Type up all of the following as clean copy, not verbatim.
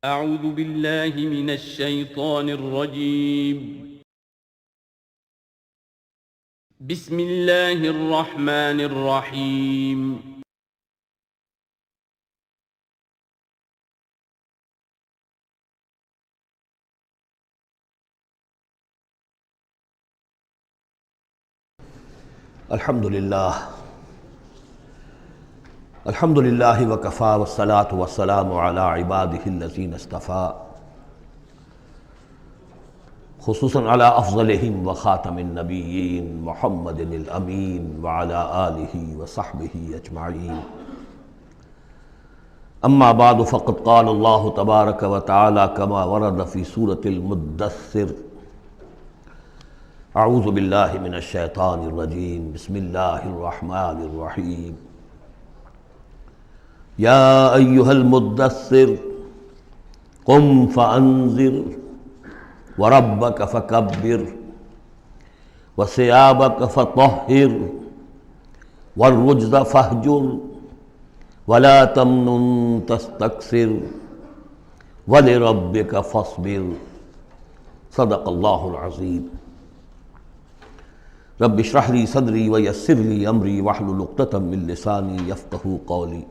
اعوذ باللہ من الشیطان الرجیم بسم اللہ الرحمن الرحیم الحمد للہ وکفا والصلاة والسلام علی عبادہ الذین اصطفیٰ خصوصاً علی افضلہم وخاتم النبیین محمد الامین وعلی آلہ وصحبہ اجمعین اما بعد فقد قال اللہ تبارک وتعالی کما ورد فی سورة المدثر اعوذ باللہ من الشیطان الرجیم بسم اللہ الرحمن الرحیم یا ایہا المدثر قم فانذر وربک فکبر وثیابک فطہر والرجز فاہجر ولا تمنن تستکثر ولربک فاصبر صدق اللہ العظیم رب اشرح لی صدری ویسر لی امری واحلل عقدۃ من لسانی یفقہوا قولی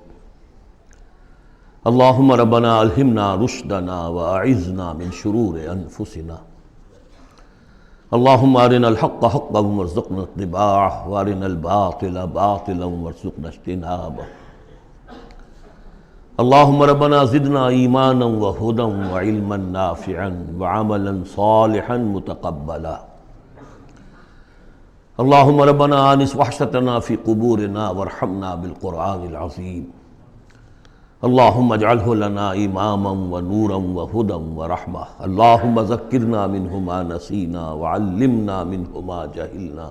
اللہم ربنا الہمنا رشدنا واعذنا من شرور انفسنا اللہم ارنا الحق حقا وارزقنا اتباعہ وارنا الباطل باطلا وارزقنا اجتنابہ اللہم ربنا زدنا ایمانا وہدا وعلما نافعا وعملا صالحا متقبلا اللہم ربنا آنس وحشتنا فی قبورنا وارحمنا بالقرآن العظیم اللہم اجعلہ لنا اماما ونورا وہدا ورحمہ اللہم ذکرنا منہ ما نسینا وعلمنا منہ ما جہلنا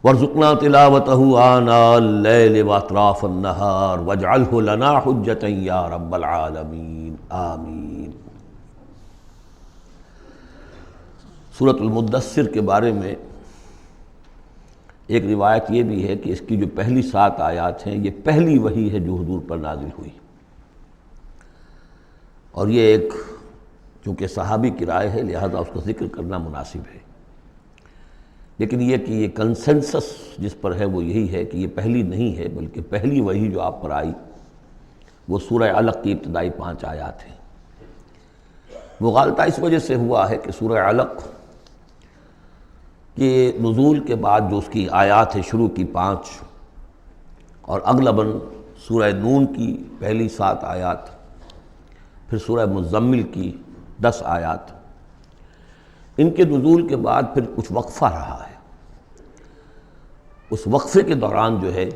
وارزقنا تلاوتہ آناء اللیل واطراف النہار واجعلہ لنا حجتا یا رب العالمین آمین۔ سورۃ المدثر کے بارے میں ایک روایت یہ بھی ہے کہ اس کی جو پہلی 7 آیات ہیں یہ پہلی وحی ہے جو حضور پر نازل ہوئی، اور یہ ایک چونکہ صحابی کی رائے ہے لہذا اس کا ذکر کرنا مناسب ہے، لیکن یہ کہ یہ کنسنسس جس پر ہے وہ یہی ہے کہ یہ پہلی نہیں ہے بلکہ پہلی وحی جو آپ پر آئی وہ سورہ علق کی ابتدائی 5 آیات ہیں۔ مغالطہ اس وجہ سے ہوا ہے کہ سورہ علق کہ نزول کے بعد جو اس کی آیات ہے شروع کی 5 اور اغلباً سورہ نون کی پہلی 7 آیات، پھر سورہ مزمل کی 10 آیات، ان کے نزول کے بعد پھر کچھ وقفہ رہا ہے۔ اس وقفے کے دوران جو ہے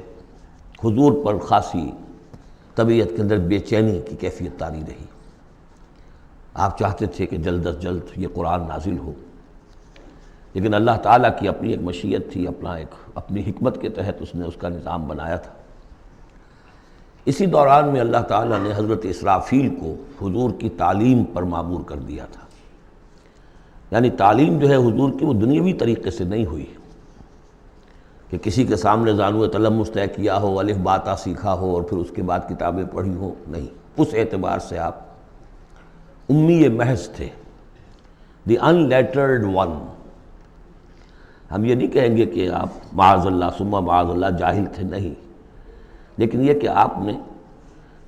حضور پر خاصی طبیعت کے اندر بے چینی کی کیفیت طاری رہی۔ آپ چاہتے تھے کہ جلد از جلد یہ قرآن نازل ہو، لیکن اللہ تعالیٰ کی اپنی ایک مشیت تھی، اپنی حکمت کے تحت اس نے اس کا نظام بنایا تھا۔ اسی دوران میں اللہ تعالیٰ نے حضرت اسرافیل کو حضور کی تعلیم پر مامور کر دیا تھا، یعنی تعلیم جو ہے حضور کی وہ دنیاوی طریقے سے نہیں ہوئی کہ کسی کے سامنے زانو تلمس طے کیا ہو، الف باتا سیکھا ہو اور پھر اس کے بعد کتابیں پڑھی ہو، نہیں، اس اعتبار سے آپ امی محض تھے، دی ان لیٹرڈ ون۔ ہم یہ نہیں کہیں گے کہ آپ معاذ اللہ ثم معاذ اللہ جاہل تھے، نہیں، لیکن یہ کہ آپ نے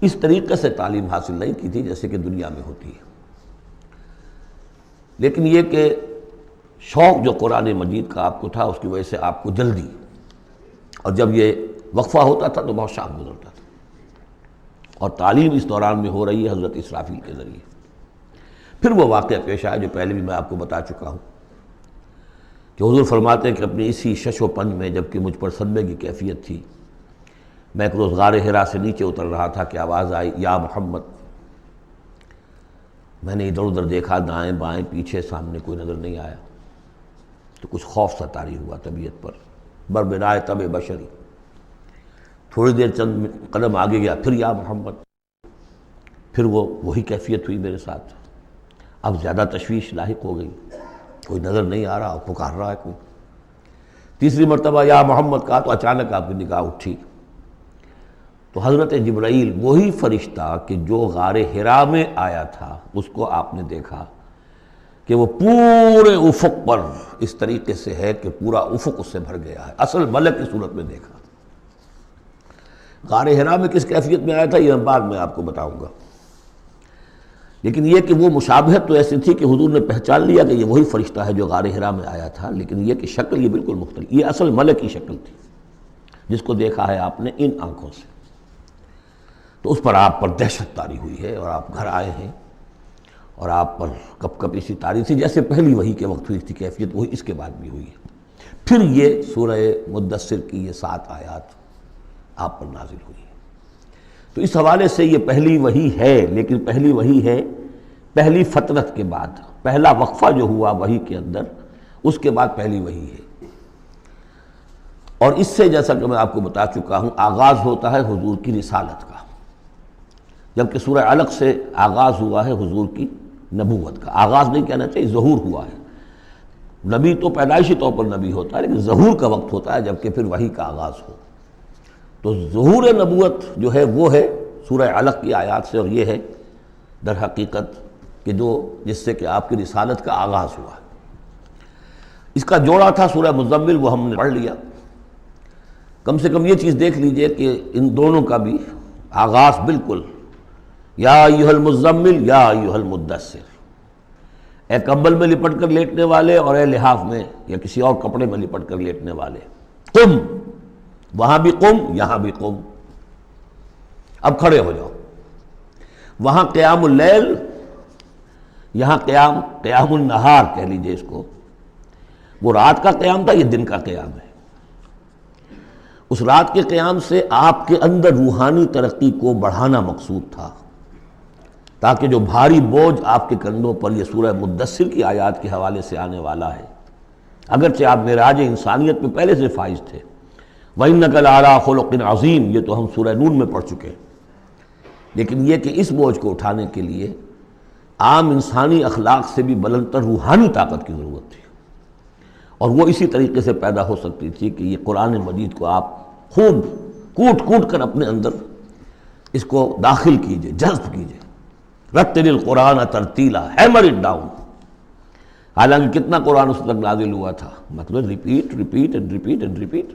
اس طریقے سے تعلیم حاصل نہیں کی تھی جیسے کہ دنیا میں ہوتی ہے، لیکن یہ کہ شوق جو قرآن مجید کا آپ کو تھا اس کی وجہ سے آپ کو جلدی، اور جب یہ وقفہ ہوتا تھا تو بہت شاق گزرتا تھا، اور تعلیم اس دوران میں ہو رہی ہے حضرت اسرافیل کے ذریعے۔ پھر وہ واقعہ پیش آیا جو پہلے بھی میں آپ کو بتا چکا ہوں کہ حضور فرماتے ہیں کہ اپنی اسی شش و پنج میں جب کہ مجھ پر صدمے کی کیفیت تھی، میں ایک روز غار حرا سے نیچے اتر رہا تھا کہ آواز آئی یا محمد۔ میں نے ادھر ادھر دیکھا، دائیں بائیں پیچھے سامنے کوئی نظر نہیں آیا، تو کچھ خوف سا طاری ہوا طبیعت پر، بربرائے طبع بشری۔ تھوڑی دیر چند قدم آگے گیا، پھر یا محمد، پھر وہی کیفیت ہوئی میرے ساتھ۔ اب زیادہ تشویش لاحق ہو گئی، کوئی نظر نہیں آ رہا، پکار رہا ہے کوئی۔ تیسری مرتبہ یا محمد کہا تو اچانک آپ کی نگاہ اٹھی تو حضرت جبرائیل وہی فرشتہ کہ جو غار حرا میں آیا تھا، اس کو آپ نے دیکھا کہ وہ پورے افق پر اس طریقے سے ہے کہ پورا افق اس سے بھر گیا ہے، اصل ملک کی صورت میں دیکھا۔ غار حرا میں کس کیفیت میں آیا تھا یہ بعد میں آپ کو بتاؤں گا، لیکن یہ کہ وہ مشابہت تو ایسی تھی کہ حضور نے پہچان لیا کہ یہ وہی فرشتہ ہے جو غار حرا میں آیا تھا، لیکن یہ کہ شکل یہ بالکل مختلف، یہ اصل ملک کی شکل تھی جس کو دیکھا ہے آپ نے ان آنکھوں سے۔ تو اس پر آپ پر دہشت طاری ہوئی ہے اور آپ گھر آئے ہیں، اور آپ پر کپ کپ اسی طاری تھی جیسے پہلی وحی کے وقت ہوئی تھی کیفیت، وہی اس کے بعد بھی ہوئی ہے۔ پھر یہ سورہ مدثر کی یہ 7 آیات آپ پر نازل ہوئی ہے۔ تو اس حوالے سے یہ پہلی وحی ہے، لیکن پہلی وحی ہے پہلی فترت کے بعد، پہلا وقفہ جو ہوا وحی کے اندر، اس کے بعد پہلی وحی ہے۔ اور اس سے جیسا کہ میں آپ کو بتا چکا ہوں آغاز ہوتا ہے حضور کی رسالت کا، جبکہ سورہ علق سے آغاز ہوا ہے حضور کی نبوت کا۔ آغاز نہیں کہنا چاہیے، ظہور ہوا ہے۔ نبی تو پیدائشی طور پر نبی ہوتا ہے، لیکن ظہور کا وقت ہوتا ہے جبکہ پھر وحی کا آغاز ہو۔ تو ظہور نبوت جو ہے وہ ہے سورہ علق کی آیات سے، اور یہ ہے در حقیقت کہ جس سے کہ آپ کی رسالت کا آغاز ہوا۔ اس کا جوڑا تھا سورہ مزمل، وہ ہم نے پڑھ لیا۔ کم سے کم یہ چیز دیکھ لیجئے کہ ان دونوں کا بھی آغاز بالکل یا ایھا المزمل یا ایھا المدثر، اے کمبل میں لپٹ کر لیٹنے والے اور اے لحاف میں یا کسی اور کپڑے میں لپٹ کر لیٹنے والے، قم، وہاں بھی قم یہاں بھی قم، اب کھڑے ہو جاؤ۔ وہاں قیام اللیل، یہاں قیام النہار کہہ لیجئے اس کو۔ وہ رات کا قیام تھا، یہ دن کا قیام ہے۔ اس رات کے قیام سے آپ کے اندر روحانی ترقی کو بڑھانا مقصود تھا، تاکہ جو بھاری بوجھ آپ کے کندھوں پر یہ سورہ مدثر کی آیات کے حوالے سے آنے والا ہے، اگرچہ آپ معراج انسانیت میں پہلے سے فائز تھے، وَإِنَّكَ لَعَلَىٰ خُلُقٍ عَظِيمٍ، یہ تو ہم سورہ نون میں پڑھ چکے ہیں، لیکن یہ کہ اس بوجھ کو اٹھانے کے لیے عام انسانی اخلاق سے بھی بلندتر روحانی طاقت کی ضرورت تھی، اور وہ اسی طریقے سے پیدا ہو سکتی تھی کہ یہ قرآن مجید کو آپ خوب کوٹ کوٹ کر اپنے اندر اس کو داخل کیجئے، جذب کیجئے۔ رتل القرآن ترتیلا، ہیمر اٹ ڈاؤن۔ حالانکہ کتنا قرآن اس تک نازل ہوا تھا، مطلب repeat repeat and repeat and repeat,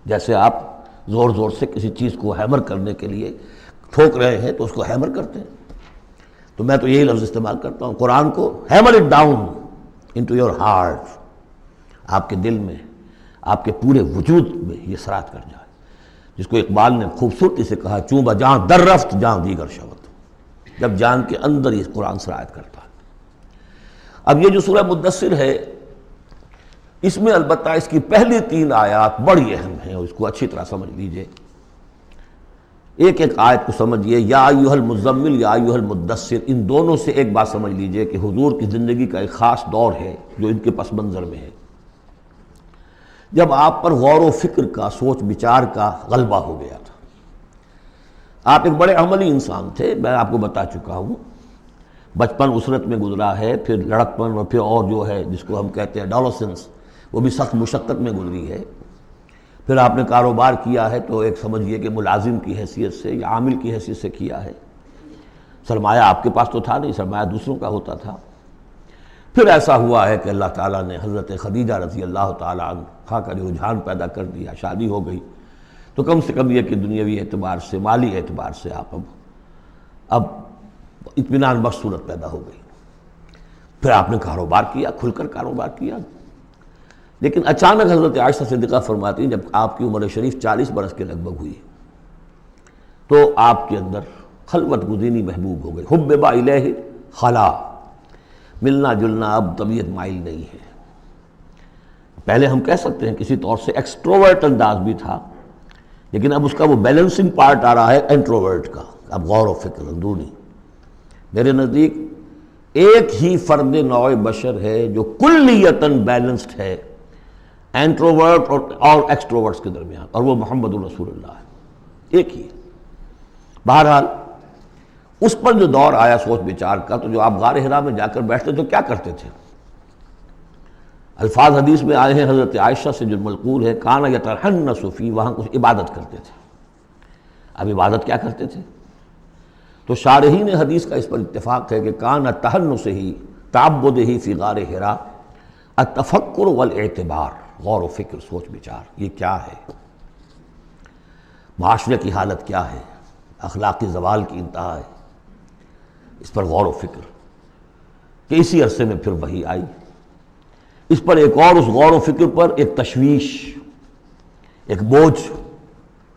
جیسے آپ زور زور سے کسی چیز کو ہیمر کرنے کے لیے ٹھوک رہے ہیں تو اس کو ہیمر کرتے ہیں۔ تو میں تو یہی لفظ استعمال کرتا ہوں، قرآن کو hammer it down into your heart, آپ کے دل میں، آپ کے پورے وجود میں یہ سرایت کر جائے، جس کو اقبال نے خوبصورتی سے کہا، چوں بجاں در رفت جاں دیگر شود، جب جان کے اندر یہ قرآن سرایت کرتا ہے۔ اب یہ جو سورہ مدثر ہے، اس میں البتہ اس کی پہلی 3 آیات بڑی اہم ہیں، اور اس کو اچھی طرح سمجھ لیجئے، ایک ایک آیت کو سمجھیے، یا ایھا المزمل یا ایھا المدثر، ان دونوں سے ایک بات سمجھ لیجئے کہ حضور کی زندگی کا ایک خاص دور ہے جو ان کے پس منظر میں ہے، جب آپ پر غور و فکر کا، سوچ بچار کا غلبہ ہو گیا تھا۔ آپ ایک بڑے عملی انسان تھے، میں آپ کو بتا چکا ہوں، بچپن اسرت میں گزرا ہے، پھر لڑکپن، اور پھر اور جو ہے جس کو ہم کہتے ہیں ایڈولسنس، وہ بھی سخت مشقت میں گزری ہے۔ پھر آپ نے کاروبار کیا ہے تو ایک سمجھیے کہ ملازم کی حیثیت سے یا عامل کی حیثیت سے کیا ہے، سرمایہ آپ کے پاس تو تھا نہیں، سرمایہ دوسروں کا ہوتا تھا۔ پھر ایسا ہوا ہے کہ اللہ تعالیٰ نے حضرت خدیجہ رضی اللہ تعالیٰ عنہا کا رجحان پیدا کر دیا، شادی ہو گئی، تو کم سے کم یہ کہ دنیاوی اعتبار سے، مالی اعتبار سے آپ اب اطمینان بخش صورت پیدا ہو گئی۔ پھر آپ نے کاروبار کیا، کھل کر کاروبار کیا، لیکن اچانک حضرت عائشہ صدیقہ فرماتی ہیں جب آپ کی عمر شریف 40 برس کے لگ بھگ ہوئی تو آپ کے اندر خلوت گزینی محبوب ہو گئی، حبب الیہ خلا، ملنا جلنا اب طبیعت مائل نہیں ہے۔ پہلے ہم کہہ سکتے ہیں کسی طور سے ایکسٹروورٹ انداز بھی تھا، لیکن اب اس کا وہ بیلنسنگ پارٹ آ رہا ہے انٹروورٹ کا، اب غور و فکر اندرونی۔ میرے نزدیک ایک ہی فرد نوع بشر ہے جو کلیتاً بیلنسڈ ہے انٹروورٹ اور ایکسٹروورٹس کے درمیان، اور وہ محمد رسول اللہ ہے، ایک ہی۔ بہرحال اس پر جو دور آیا سوچ بچار کا، تو جو آپ غار حرا میں جا کر بیٹھتے تو کیا کرتے تھے؟ الفاظ حدیث میں آئے ہیں، حضرت عائشہ سے جو منقول ہے، کانا یتحنث فی، وہاں کچھ عبادت کرتے تھے۔ اب عبادت کیا کرتے تھے؟ تو شارحین حدیث کا اس پر اتفاق ہے کہ کان تحنثہ تعبدہ فی غار حراء التفکر والاعتبار، غور و فکر، سوچ بچار، یہ کیا ہے، معاشرے کی حالت کیا ہے، اخلاقی زوال کی انتہا ہے، اس پر غور و فکر کہ اسی عرصے میں پھر وحی آئی، اس پر ایک اور، اس غور و فکر پر ایک تشویش، ایک بوجھ،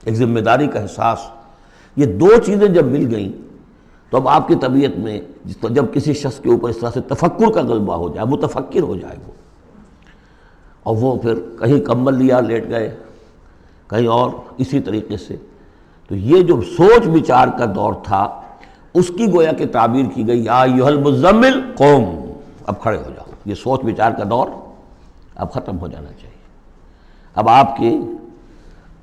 ایک ذمہ داری کا احساس، یہ دو چیزیں جب مل گئیں تو اب آپ کی طبیعت میں جب کسی شخص کے اوپر اس طرح سے تفکر کا غلبہ ہو جائے، متفکر ہو جائے وہ، اور وہ پھر کہیں کمبل لیا لیٹ گئے، کہیں اور اسی طریقے سے، تو یہ جو سوچ بچار کا دور تھا اس کی گویا کہ تعبیر کی گئی، یا ایھا المزمل قم، اب کھڑے ہو جاؤ، یہ سوچ بچار کا دور اب ختم ہو جانا چاہیے، اب آپ کی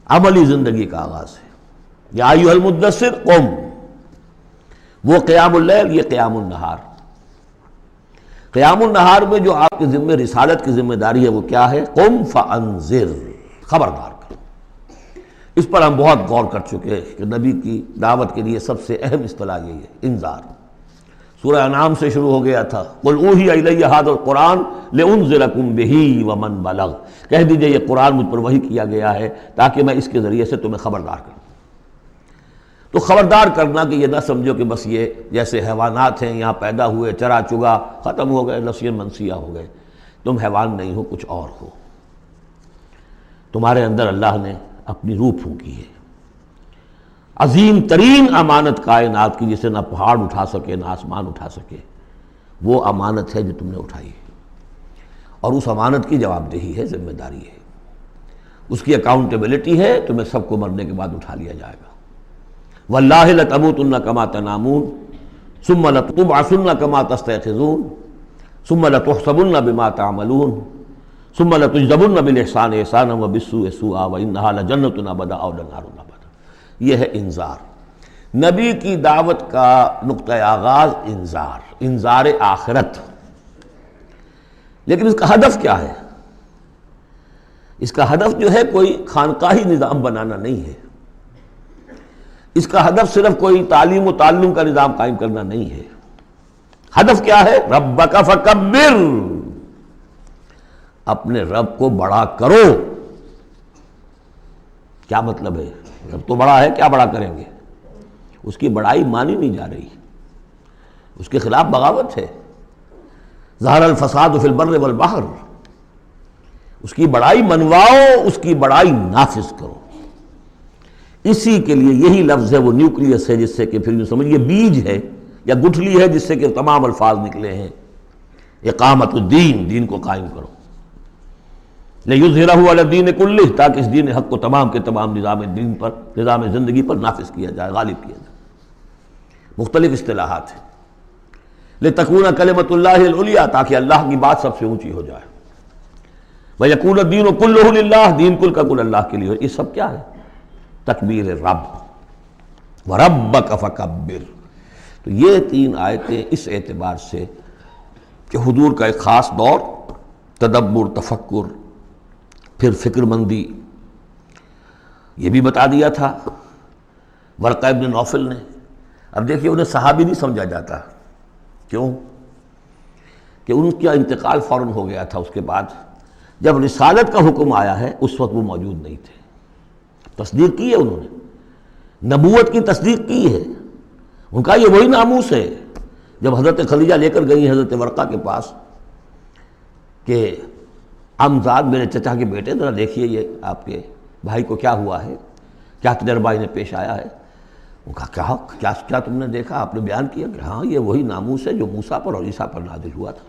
عملی زندگی کا آغاز ہے، یا ایھا المدثر قم، وہ قیام اللیل، یہ قیام النہار۔ قیام النہار میں جو آپ کے ذمہ رسالت کی ذمہ داری ہے وہ کیا ہے؟ قم فانذر، خبردار کرو۔ اس پر ہم بہت غور کر چکے ہیں کہ نبی کی دعوت کے لیے سب سے اہم اصطلاح یہی ہے، انذار۔ سورہ انعام سے شروع ہو گیا تھا، قل اوحی الی ھذا القرآن لانذرکم بہ ومن بلغ، کہہ دیجئے یہ قرآن مجھ پر وحی کیا گیا ہے تاکہ میں اس کے ذریعے سے تمہیں خبردار کروں۔ تو خبردار کرنا کہ یہ نہ سمجھو کہ بس یہ جیسے حیوانات ہیں، یہاں پیدا ہوئے، چرا چگا، ختم ہو گئے، نسیاں منسیہ ہو گئے، تم حیوان نہیں ہو، کچھ اور ہو، تمہارے اندر اللہ نے اپنی روح پھونکی ہے، عظیم ترین امانت کائنات کی، جسے نہ پہاڑ اٹھا سکے نہ آسمان اٹھا سکے، وہ امانت ہے جو تم نے اٹھائی ہے، اور اس امانت کی جواب دہی ہے، ذمہ داری ہے، اس کی اکاؤنٹیبلٹی ہے، تمہیں سب کو مرنے کے بعد اٹھا لیا جائے گا۔ واللہ لتموتن کما تنامون ثم لتبعثن کما تستيقظون ثم لتحسبن بما تعملون ثم لتجزون بالاحسان احسانا وبالسوء سوءا وانها لجنة ابدا او نار ابدا۔ یہ ہے انذار، نبی کی دعوت کا نقطہ آغاز انذار آخرت۔ لیکن اس کا ہدف کیا ہے؟ اس کا ہدف جو ہے کوئی خانقاہی نظام بنانا نہیں ہے، اس کا ہدف صرف کوئی تعلیم و تعلم کا نظام قائم کرنا نہیں ہے، ہدف کیا ہے؟ ربک فکبر، اپنے رب کو بڑا کرو۔ کیا مطلب ہے؟ رب تو بڑا ہے، کیا بڑا کریں گے؟ اس کی بڑائی مانی نہیں جا رہی، اس کے خلاف بغاوت ہے۔ ظہر الفساد فی البر والبحر، اس کی بڑائی منواؤ، اس کی بڑائی نافذ کرو۔ اسی کے لیے یہی لفظ ہے، وہ نیوکلیس ہے، جس سے کہ پھر سمجھیے بیج ہے یا گٹھلی ہے، جس سے کہ تمام الفاظ نکلے ہیں۔ اقامت الدین، دین کو قائم کرو، لِیُظْہِرَہُ عَلَى الدِّینِ کُلِّہ، تاکہ اس دین حق کو تمام کے تمام نظام دین پر، نظام زندگی پر نافذ کیا جائے، غالب کیا جائے۔ مختلف اصطلاحات ہیں۔ لِتَکُونَ کلمۃ اللہ العلیٰ، تاکہ اللہ کی بات سب سے اونچی ہو جائے۔ وَیَکُونَ الدِّینُ کُلُّہُ لِلَّہ، دین کل کا کل اللہ کے لیے۔ یہ سب کیا ہے؟ تکبیر رب، وَرَبَّکَ فَکَبِّر۔ تو یہ تین آیتیں اس اعتبار سے کہ حضور کا ایک خاص دور، تدبر، تفکر، پھر فکر مندی، یہ بھی بتا دیا تھا ورقہ ابن نوفل نے۔ اب دیکھیے انہیں صحابی نہیں سمجھا جاتا، کیوں؟ کہ ان کا انتقال فوراً ہو گیا تھا، اس کے بعد جب رسالت کا حکم آیا ہے اس وقت وہ موجود نہیں تھے۔ تصدیق کی ہے انہوں نے، نبوت کی تصدیق کی ہے، ان کا یہ وہی ناموس ہے۔ جب حضرت خدیجہ لے کر گئی حضرت ورقہ کے پاس کہ عمزاد میرے چچا کے بیٹے، ذرا دیکھیے یہ آپ کے بھائی کو کیا ہوا ہے، کیا تجربہ انہیں پیش آیا ہے، وہ کہا کیا تم نے دیکھا؟ آپ نے بیان کیا کہ ہاں یہ وہی ناموس ہے جو موسیٰ پر اور عیسیٰ پر نازل ہوا تھا،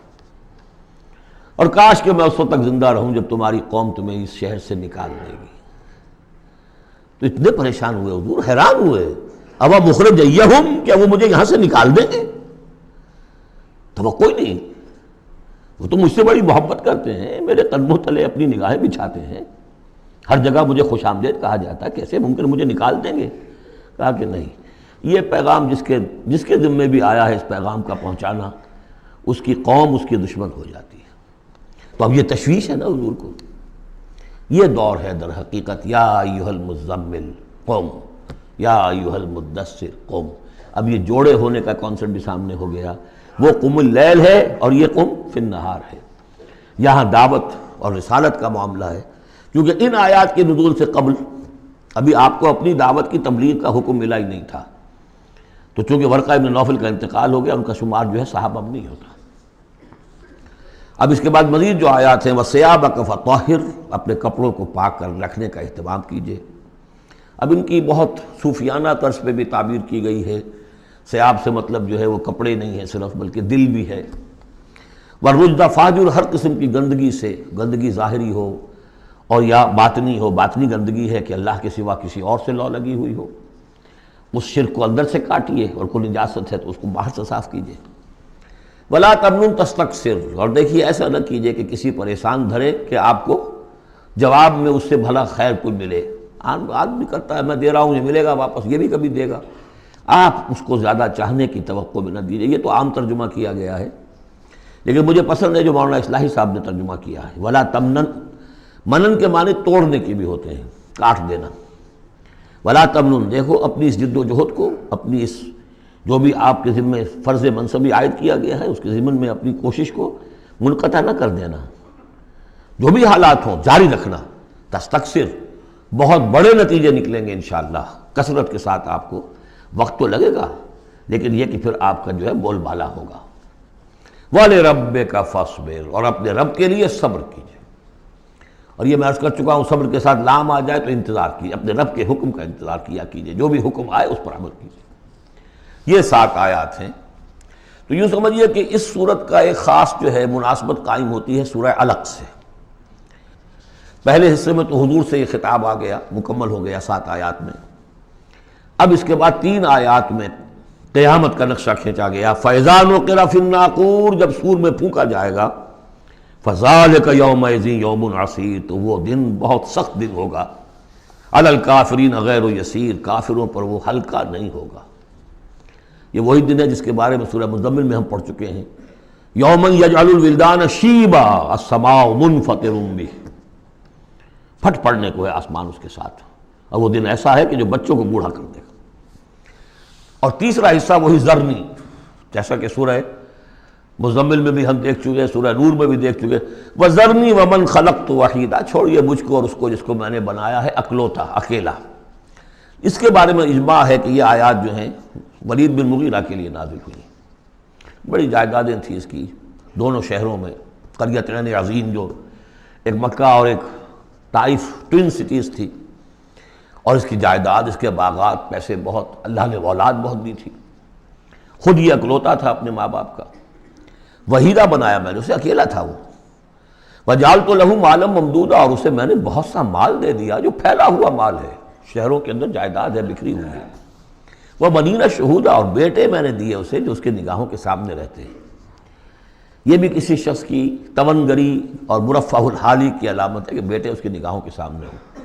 اور کاش کہ میں اس وقت تک زندہ رہوں جب تمہاری قوم تمہیں اس شہر سے نکال دے گی۔ تو اتنے پریشان ہوئے حضور، حیران ہوئے، اب مخرجیہم، کیا وہ مجھے یہاں سے نکال دیں گے؟ توقع ہی نہیں، وہ تو مجھ سے بڑی محبت کرتے ہیں، میرے قدموں تلے اپنی نگاہیں بچھاتے ہیں، ہر جگہ مجھے خوش آمدید کہا جاتا ہے، کیسے ممکن مجھے نکال دیں گے؟ کہا کہ نہیں، یہ پیغام جس کے ذمے بھی آیا ہے اس پیغام کا پہنچانا، اس کی قوم اس کی دشمن ہو جاتی ہے۔ تو اب یہ تشویش ہے نا حضور کو۔ یہ دور ہے در حقیقت، یا ایھا المزمل قم، یا ایھا المدثر قم، اب یہ جوڑے ہونے کا کانسیپٹ بھی سامنے ہو گیا، وہ قم اللیل ہے اور یہ قم فی النہار ہے۔ یہاں دعوت اور رسالت کا معاملہ ہے، کیونکہ ان آیات کے نزول سے قبل ابھی آپ کو اپنی دعوت کی تبلیغ کا حکم ملا ہی نہیں تھا، تو چونکہ ورقہ ابن نوفل کا انتقال ہو گیا، ان کا شمار جو ہے صحابہ میں نہیں ہوتا۔ اب اس کے بعد مزید جو آیات ہیں، وَثِيَابَكَ فَطَهِّرْ، اپنے کپڑوں کو پاک کر رکھنے کا اہتمام کیجیے۔ اب ان کی بہت صوفیانہ طرز پہ بھی تعبیر کی گئی ہے، ثیاب سے مطلب جو ہے وہ کپڑے نہیں ہیں صرف، بلکہ دل بھی ہے۔ وَالرُّجْزَ فَاهْجُرْ، ہر قسم کی گندگی سے، گندگی ظاہری ہو اور یا باطنی ہو، باطنی گندگی ہے کہ اللہ کے سوا کسی اور سے لو لگی ہوئی ہو، اس شرک کو اندر سے کاٹیے، اور کوئی نجاست ہے تو اس کو باہر سے صاف کیجیے۔ وَلَا تَمْنُنْ تَسْتَكْثِرْ، اور دیکھیے ایسا نہ کیجیے کہ کسی پر احسان دھرے کہ آپ کو جواب میں اس سے بھلا خیر کوئی ملے۔ آدمی کرتا ہے میں دے رہا ہوں یہ ملے گا واپس، یہ بھی کبھی دے گا، آپ اس کو زیادہ چاہنے کی توقع میں نہ دیجیے۔ یہ تو عام ترجمہ کیا گیا ہے، لیکن مجھے پسند ہے جو مولانا اصلاحی صاحب نے ترجمہ کیا ہے، وَلَا تَمْنَنْ، منن کے معنی توڑنے کے بھی ہوتے ہیں، کاٹ دینا۔ وَلَا تَمْنُنْ، دیکھو اپنی اس جد و جہد کو، اپنی اس جو بھی آپ کے ذمہ فرض منصبی عائد کیا گیا ہے اس کے ضمن میں اپنی کوشش کو منقطع نہ کر دینا، جو بھی حالات ہوں جاری رکھنا۔ تستکثر، بہت بڑے نتیجے نکلیں گے انشاءاللہ، کثرت کے ساتھ آپ کو وقت تو لگے گا، لیکن یہ کہ پھر آپ کا جو ہے بول بالا ہوگا۔ وَلِرَبِّكَ فَاصْبِرْ، اور اپنے رب کے لیے صبر کیجیے۔ اور یہ میں عرض کر چکا ہوں، صبر کے ساتھ لام آ جائے تو انتظار کیجیے، اپنے رب کے حکم کا انتظار کیا کیجیے، جو بھی حکم آئے اس پر عمل کیجیے۔ یہ 7 آیات ہیں۔ تو یوں سمجھیے کہ اس صورت کا ایک خاص جو ہے مناسبت قائم ہوتی ہے سورہ علق سے۔ پہلے حصے میں تو حضور سے یہ خطاب آ گیا، مکمل ہو گیا 7 آیات میں۔ اب اس کے بعد 3 آیات میں قیامت کا نقشہ کھینچا گیا۔ فَإِذَا نُقِرَ فِي النَّاقُورِ، جب سور میں پھونکا جائے گا، فَذَلِكَ يَوْمَئِذٍ يَوْمٌ عَسِيرٌ، تو وہ دن بہت سخت دن ہوگا۔ عَلَى الْكَافِرِينَ غَيْرُ يَسِيرٌ، کافروں پر وہ ہلکا نہیں ہوگا۔ یہ وہی دن ہے جس کے بارے میں سورہ مزمل میں ہم پڑھ چکے ہیں، یوم یجعل الولدان شیبا السماء منفطر بہ، پھٹ پڑنے کو ہے آسمان اس کے ساتھ، اور وہ دن ایسا ہے کہ جو بچوں کو بوڑھا کر دے گا۔ اور تیسرا حصہ وہی ذرنی، جیسا کہ سورہ مزمل میں بھی ہم دیکھ چکے، سورہ نور میں بھی دیکھ چکے، وَذَرْنِي وَمَنْ خَلَقْتُ وَحِيدًا، چھوڑیے مجھ کو اور اس کو جس کو میں نے بنایا ہے اکلوتا، اکیلا۔ اس کے بارے میں اجماع ہے کہ یہ آیات جو ہیں ولید بن مغیرہ کے لیے نازل ہوئی، بڑی جائیدادیں تھیں اس کی دونوں شہروں میں، قریتین عظیم، جو ایک مکہ اور ایک طائف، ٹوین سٹیز تھی، اور اس کی جائیداد، اس کے باغات، پیسے بہت، اللہ نے اولاد بہت دی تھی، خود یہ اکلوتا تھا اپنے ماں باپ کا، وحیدہ بنایا میں نے اسے، اکیلا تھا وہ۔ وَجَعَلْتُ لَهُ مَالًا مَمْدُودًا، اور اسے میں نے بہت سا مال دے دیا جو پھیلا ہوا مال ہے، شہروں کے اندر جائیداد ہے بکھری ہوئی ہے۔ وَبَنِينَ شُهُودًا، اور بیٹے میں نے دیے اسے جو اس کے نگاہوں کے سامنے رہتے ہیں۔ یہ بھی کسی شخص کی توانگری اور مرفہ الحالی کی علامت ہے کہ بیٹے اس کی نگاہوں کے سامنے ہوں،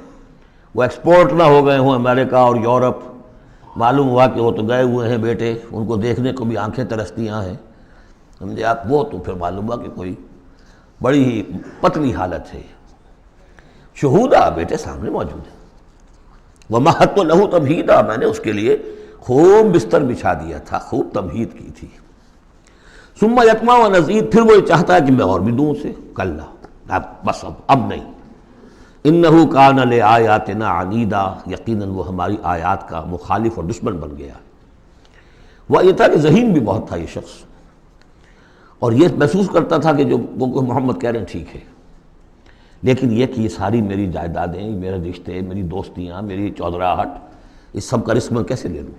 وہ ایکسپورٹ نہ ہو گئے ہوں امریکہ اور یورپ، معلوم ہوا کہ وہ تو گئے ہوئے ہیں بیٹے، ان کو دیکھنے کو بھی آنکھیں ترستیاں ہیں، سمجھے آپ، وہ تو پھر معلوم ہوا کہ کوئی بڑی ہی پتلی حالت ہے۔ شہودہ، بیٹے سامنے موجود ہیں۔ وَمَهَّدتُّ لَهُ تَمْهِيدًا، میں نے اس کے لیے خوب بستر بچھا دیا تھا، خوب تمہید کی تھی۔ ثُمَّ يَطْمَعُ أَنْ أَزِيدَ، پھر وہ یہ چاہتا ہے کہ میں اور بھی دوں اسے، کلا، بس اب نہیں۔ إِنَّهُ كَانَ لِآيَاتِنَا عَنِيدًا، یقیناً وہ ہماری آیات کا مخالف اور دشمن بن گیا۔ وہ یہ تھا کہ ذہین بھی بہت تھا یہ شخص، اور یہ محسوس کرتا تھا کہ جو وہ محمد کہہ رہے ہیں ٹھیک ہے، لیکن یہ کہ یہ ساری میری جائیدادیں، میرے رشتے، میری دوستیاں، میری چودراہٹ، اس سب کا رزق میں کیسے لے لوں؟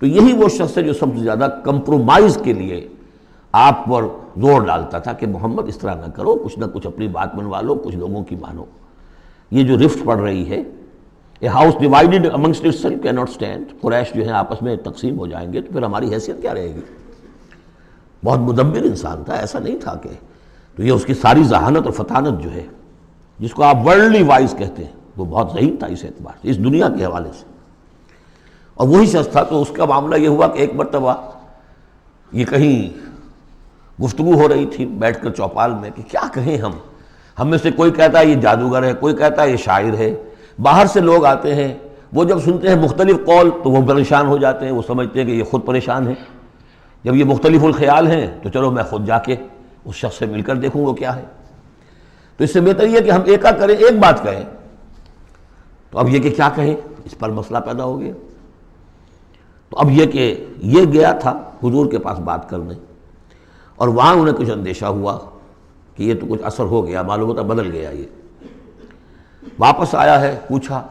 تو یہی وہ شخص ہے جو سب سے زیادہ کمپرومائز کے لیے آپ پر زور ڈالتا تھا کہ محمد اس طرح نہ کرو، کچھ نہ کچھ اپنی بات منوا لو، کچھ لوگوں کی مانو۔ یہ جو رفٹ پڑ رہی ہے، a house divided amongst itself can not stand, قریش جو ہیں آپس میں تقسیم ہو جائیں گے تو پھر ہماری حیثیت کیا رہے گی؟ بہت مدبر انسان تھا، ایسا نہیں تھا کہ، تو یہ اس کی ساری ذہانت اور فطانت جو ہے، جس کو آپ ورلڈلی وائز کہتے ہیں، وہ بہت ذہین تھا اس اعتبار سے، اس دنیا کے حوالے سے۔ اور وہی شخص تھا، تو اس کا معاملہ یہ ہوا کہ ایک مرتبہ یہ کہیں گفتگو ہو رہی تھی بیٹھ کر چوپال میں کہ کیا کہیں ہم میں سے کوئی کہتا ہے یہ جادوگر ہے، کوئی کہتا ہے یہ شاعر ہے، باہر سے لوگ آتے ہیں وہ جب سنتے ہیں مختلف قول تو وہ پریشان ہو جاتے ہیں، وہ سمجھتے ہیں کہ یہ خود پریشان ہے۔ جب یہ مختلف الخیال ہیں تو چلو میں خود جا کے اس شخص سے مل کر دیکھوں وہ کیا ہے۔ تو اس سے بہتر یہ کہ ہم ایکا کریں، ایک بات کہیں۔ تو اب یہ کہ کیا کہیں، اس پر مسئلہ پیدا ہو گیا۔ تو اب یہ کہ یہ گیا تھا حضور کے پاس بات کرنے، اور وہاں انہیں کچھ اندیشہ ہوا کہ یہ تو کچھ اثر ہو گیا، معلوم ہوتا بدل گیا۔ یہ واپس آیا ہے، پوچھا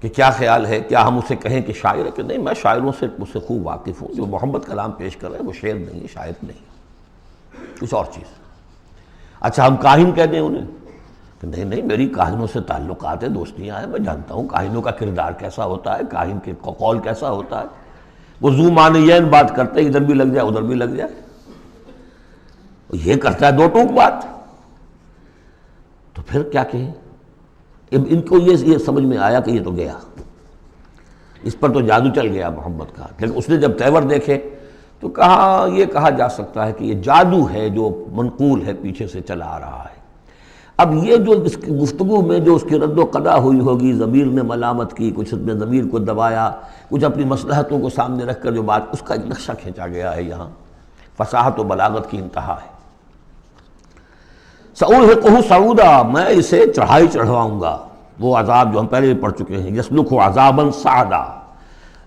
کہ کیا خیال ہے، کیا ہم اسے کہیں کہ شاعر ہے؟ کہ نہیں، میں شاعروں سے مجھ سے خوب واقف ہوں، جو محمد کلام پیش کر رہے ہیں وہ شعر نہیں ہے، شاعر نہیں، کچھ اور چیز۔ اچھا ہم کاہن کہہ دیں انہیں؟ کہ نہیں نہیں، میری کاہنوں سے تعلقات ہیں، دوستیاں ہیں، میں جانتا ہوں کاہنوں کا کردار کیسا ہوتا ہے، کاہن کے قول کیسا ہوتا ہے۔ وہ ذو معنیین بات کرتے ہیں، ادھر بھی لگ جائے ادھر بھی لگ جائے، یہ کرتا ہے دو ٹوک بات۔ تو پھر کیا کہیں؟ ان کو یہ سمجھ میں آیا کہ یہ تو گیا، اس پر تو جادو چل گیا محمد کا۔ لیکن اس نے جب تیور دیکھے تو کہا، یہ کہا جا سکتا ہے کہ یہ جادو ہے جو منقول ہے، پیچھے سے چلا آ رہا ہے۔ اب یہ جو اس کی گفتگو میں جو اس کی رد و قدا ہوئی ہوگی، ضمیر نے ملامت کی، کچھ اپنے ضمیر کو دبایا، کچھ اپنی مصلحتوں کو سامنے رکھ کر جو بات، اس کا ایک نقشہ کھینچا گیا ہے یہاں۔ فصاحت و بلاغت کی انتہا ہے۔ سأرهقه صعودا، میں اسے چڑھائی چڑھواؤں گا، وہ عذاب جو ہم پہلے بھی پڑھ چکے ہیں، یسلک عذابا صعدا،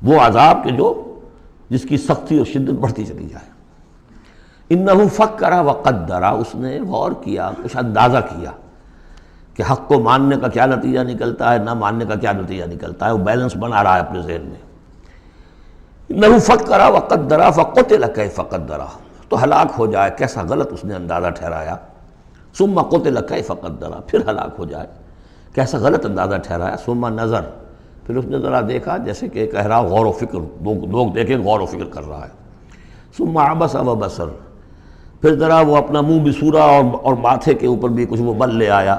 وہ عذاب کے جو جس کی سختی اور شدت بڑھتی چلی جائے۔ انہ فکر وقدر، اس نے غور کیا، کچھ اندازہ کیا کہ حق کو ماننے کا کیا نتیجہ نکلتا ہے، نہ ماننے کا کیا نتیجہ نکلتا ہے، وہ بیلنس بنا رہا ہے اپنے ذہن میں۔ انہ فکر وقدر فقتل کیف قدر، تو ہلاک ہو جائے، کیسا غلط اس نے اندازہ ٹھہرایا۔ ثم قتل کیف قدر، پھر ہلاک ہو جائے، کیسا غلط اندازہ ٹھہرایا۔ ثم نظر، پھر اس نے ذرا دیکھا، جیسے کہ کہہ رہا غور و فکر، لوگ دیکھیں غور و فکر کر رہا ہے۔ ثم عبس وبصر، پھر ذرا وہ اپنا منہ بسورا اور ماتھے کے اوپر بھی کچھ وہ بل لے آیا۔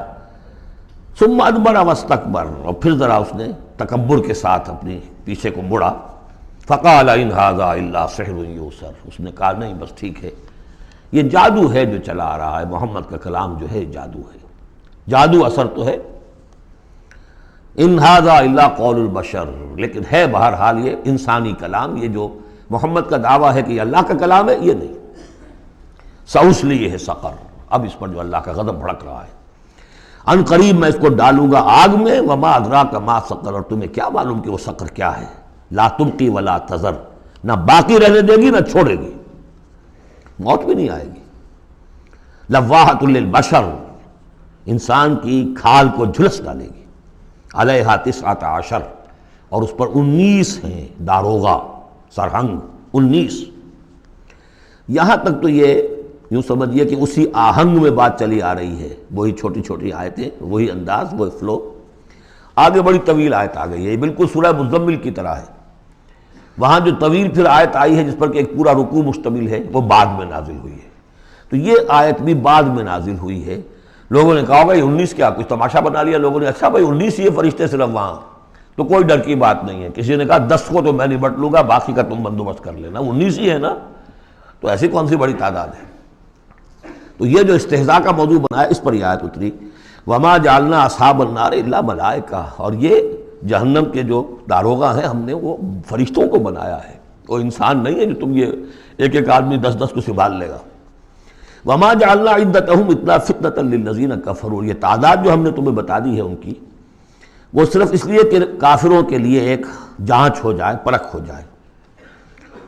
ثم ادبر واستکبر، اور پھر ذرا اس نے تکبر کے ساتھ اپنی پیچھے کو مڑا۔ فقال ان ھذا الا سحر یؤثر، اس نے کہا نہیں بس ٹھیک ہے، یہ جادو ہے جو چلا آ رہا ہے، محمد کا کلام جو ہے جادو ہے، جادو اثر تو ہے۔ ان ھذا الا قول البشر، لیکن ہے بہرحال یہ انسانی کلام، یہ جو محمد کا دعویٰ ہے کہ یہ اللہ کا کلام ہے، یہ نہیں۔ سأصلیہ سقر، اب اس پر جو اللہ کا غضب بھڑک رہا ہے، ان قریب میں اس کو ڈالوں گا آگ میں۔ وما ادراک ما سقر، اور تمہیں کیا معلوم کہ وہ سقر کیا ہے۔ لا تبقی ولا تذر، نہ باقی رہنے دے گی نہ چھوڑے گی، موت بھی نہیں آئے گی۔ لواحۃ للبشر، انسان کی کھال کو جھلس ڈالے گی۔ علیہا 19، اور اس پر 19 ہیں داروغہ، سرہنگ 19۔ یہاں تک تو یہ یوں سمجھیے کہ اسی آہنگ میں بات چلی آ رہی ہے، وہی چھوٹی چھوٹی آیتیں، وہی انداز، وہی فلو۔ آگے بڑی طویل آیت آ گئی ہے، یہ بالکل سورہ مزمل کی طرح ہے۔ وہاں جو طویل پھر آیت آئی ہے جس پر کہ ایک پورا رکوع مشتمل ہے، وہ بعد میں نازل ہوئی ہے۔ تو یہ آیت بھی بعد میں نازل ہوئی ہے۔ لوگوں نے کہا بھائی 19 کیا، کچھ تماشا بنا لیا لوگوں نے، اچھا بھائی 19 یہ فرشتے صرف وہاں، تو کوئی ڈر کی بات نہیں ہے۔ کسی نے کہا 10 کو تو میں نبٹ لوں گا، باقی کا تم بندوبست کر لینا، 19 ہی ہے نا، تو ایسی کون سی بڑی تعداد ہے۔ تو یہ جو استہزاء کا موضوع بنا ہے، اس پر یہ آیت اتری۔ وما جعلنا اصحاب النار الا ملائکہ، اور یہ جہنم کے جو داروغہ ہیں ہم نے وہ فرشتوں کو بنایا ہے، وہ انسان نہیں ہے جو تم یہ ایک ایک آدمی 10 کو سنبھال لے گا۔ وما جعلنا عدتهم الا فتنة للذین کفروا، یہ تعداد جو ہم نے تمہیں بتا دی ہے ان کی، وہ صرف اس لیے کہ کافروں کے لیے ایک جانچ ہو جائے، پرکھ ہو جائے۔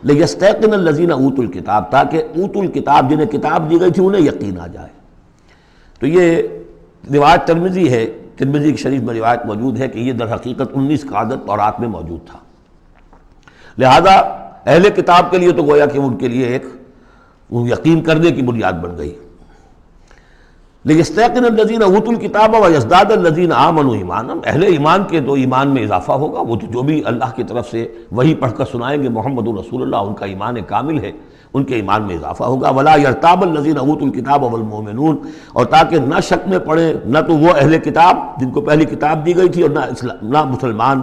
لیستیقن الذین اوتوا الکتاب، تاکہ اوتوا الکتاب جنہیں کتاب دی گئی تھی انہیں یقین آ جائے۔ تو یہ روایت ترمذی ہے، ترمذی کی شریف میں روایت موجود ہے کہ یہ در حقیقت 19 کا عدد تورات میں موجود تھا، لہذا اہل کتاب کے لیے تو گویا کہ ان کے لیے ایک یقین کرنے کی بنیاد بن گئی۔ لیستیقن الذین اوتوا الکتاب ویزداد الذین آمنوا ایمانا، اہل ایمان کے تو ایمان میں اضافہ ہوگا، وہ جو بھی اللہ کی طرف سے وحی پڑھ کر سنائیں گے محمد رسول اللہ، ان کا ایمان کامل ہے، ان کے ایمان میں اضافہ ہوگا۔ ولا یرتاب الذین اوتوا الکتاب والمؤمنون، اور تاکہ نہ شک میں پڑے نہ تو وہ اہل کتاب جن کو پہلی کتاب دی گئی تھی اور نہ مسلمان۔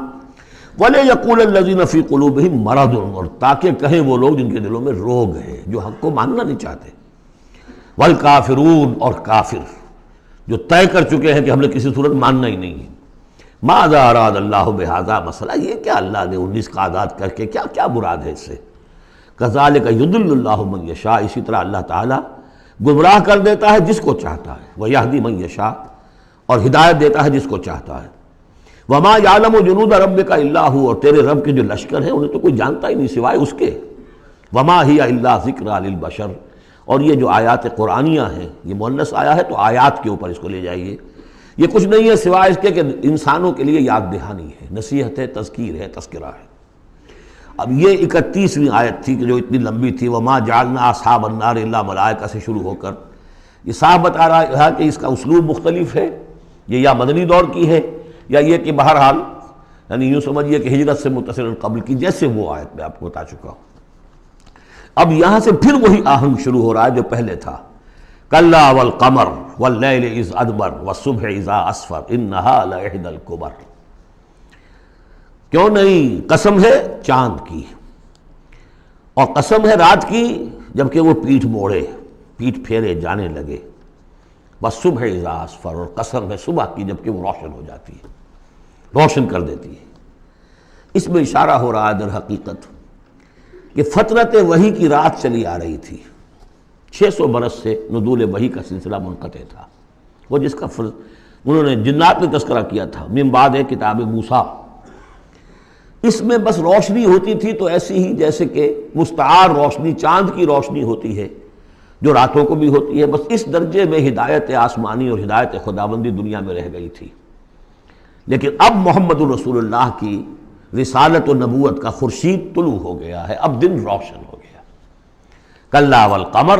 وَلَيَقُولَ الَّذِينَ فِي قُلُوبِهِم مَرَضٌ، اور تاکہ کہیں وہ لوگ جن کے دلوں میں روگ ہے، جو حق کو ماننا نہیں چاہتے۔ وَالْكَافِرُونَ، اور کافر جو طے کر چکے ہیں کہ ہم نے کسی صورت ماننا ہی نہیں ہے۔ ماذا اراد اللہ بہذا مسئلہ، یہ کیا اللہ نے 19 کا آزاد کر کے کیا مراد ہے اس سے؟ کذالک یضل اللہ من یشاء، اسی طرح اللہ تعالیٰ گمراہ کر دیتا ہے جس کو چاہتا ہے، ویہدی من یشاء، اور ہدایت دیتا ہے جس کو چاہتا ہے۔ وما یعلم جنود ربک الا هو، اور تیرے رب کے جو لشکر ہیں انہیں تو کوئی جانتا ہی نہیں سوائے اس کے۔ وما ہی الا ذکریٰ للبشر، اور یہ جو آیات قرآنیہ ہیں، یہ مؤنث آیا ہے تو آیات کے اوپر اس کو لے جائیے، یہ کچھ نہیں ہے سوائے اس کے کہ انسانوں کے لیے یاد دہانی ہے، نصیحت ہے، تذکیر ہے، تذکرہ ہے۔ اب یہ 31ویں آیت تھی کہ جو اتنی لمبی تھی، وما جعلنا اصحاب النار الا ملائکہ سے شروع ہو کر یہ صاحب بتا رہا ہے کہ اس کا اسلوب مختلف ہے، یہ یا مدنی دور کی ہے یا یہ کہ بہرحال یعنی یوں سمجھیے کہ ہجرت سے متصل قبل کی، جیسے وہ آیت میں آپ کو بتا چکا ہوں۔ اب یہاں سے پھر وہی آہنگ شروع ہو رہا ہے جو پہلے تھا، کلا والقمر واللیل اذ ادبر والصبح اذا اسفر انہا لإحدی الکبر، کیوں نہیں، قسم ہے چاند کی، اور قسم ہے رات کی جبکہ وہ پیٹھ موڑے، پیٹھ پھیرے جانے لگے، والصبح اذا اسفر، اور قسم ہے صبح کی جبکہ وہ روشن ہو جاتی ہے، روشن کر دیتی ہے۔ اس میں اشارہ ہو رہا ہے در حقیقت کہ فطرت وحی کی رات چلی آ رہی تھی، 600 برس سے نزول وحی کا سلسلہ منقطع تھا، وہ جس کا انہوں نے جنات میں تذکرہ کیا تھا، من بعد کتاب موسیٰ۔ اس میں بس روشنی ہوتی تھی تو ایسی ہی جیسے کہ مستعار روشنی چاند کی روشنی ہوتی ہے جو راتوں کو بھی ہوتی ہے، بس اس درجے میں ہدایت آسمانی اور ہدایت خداوندی دنیا میں رہ گئی تھی۔ لیکن اب محمد الرسول اللہ کی رسالت و نبوت کا خورشید طلوع ہو گیا ہے، اب دن روشن ہو گیا۔ کلا والقمر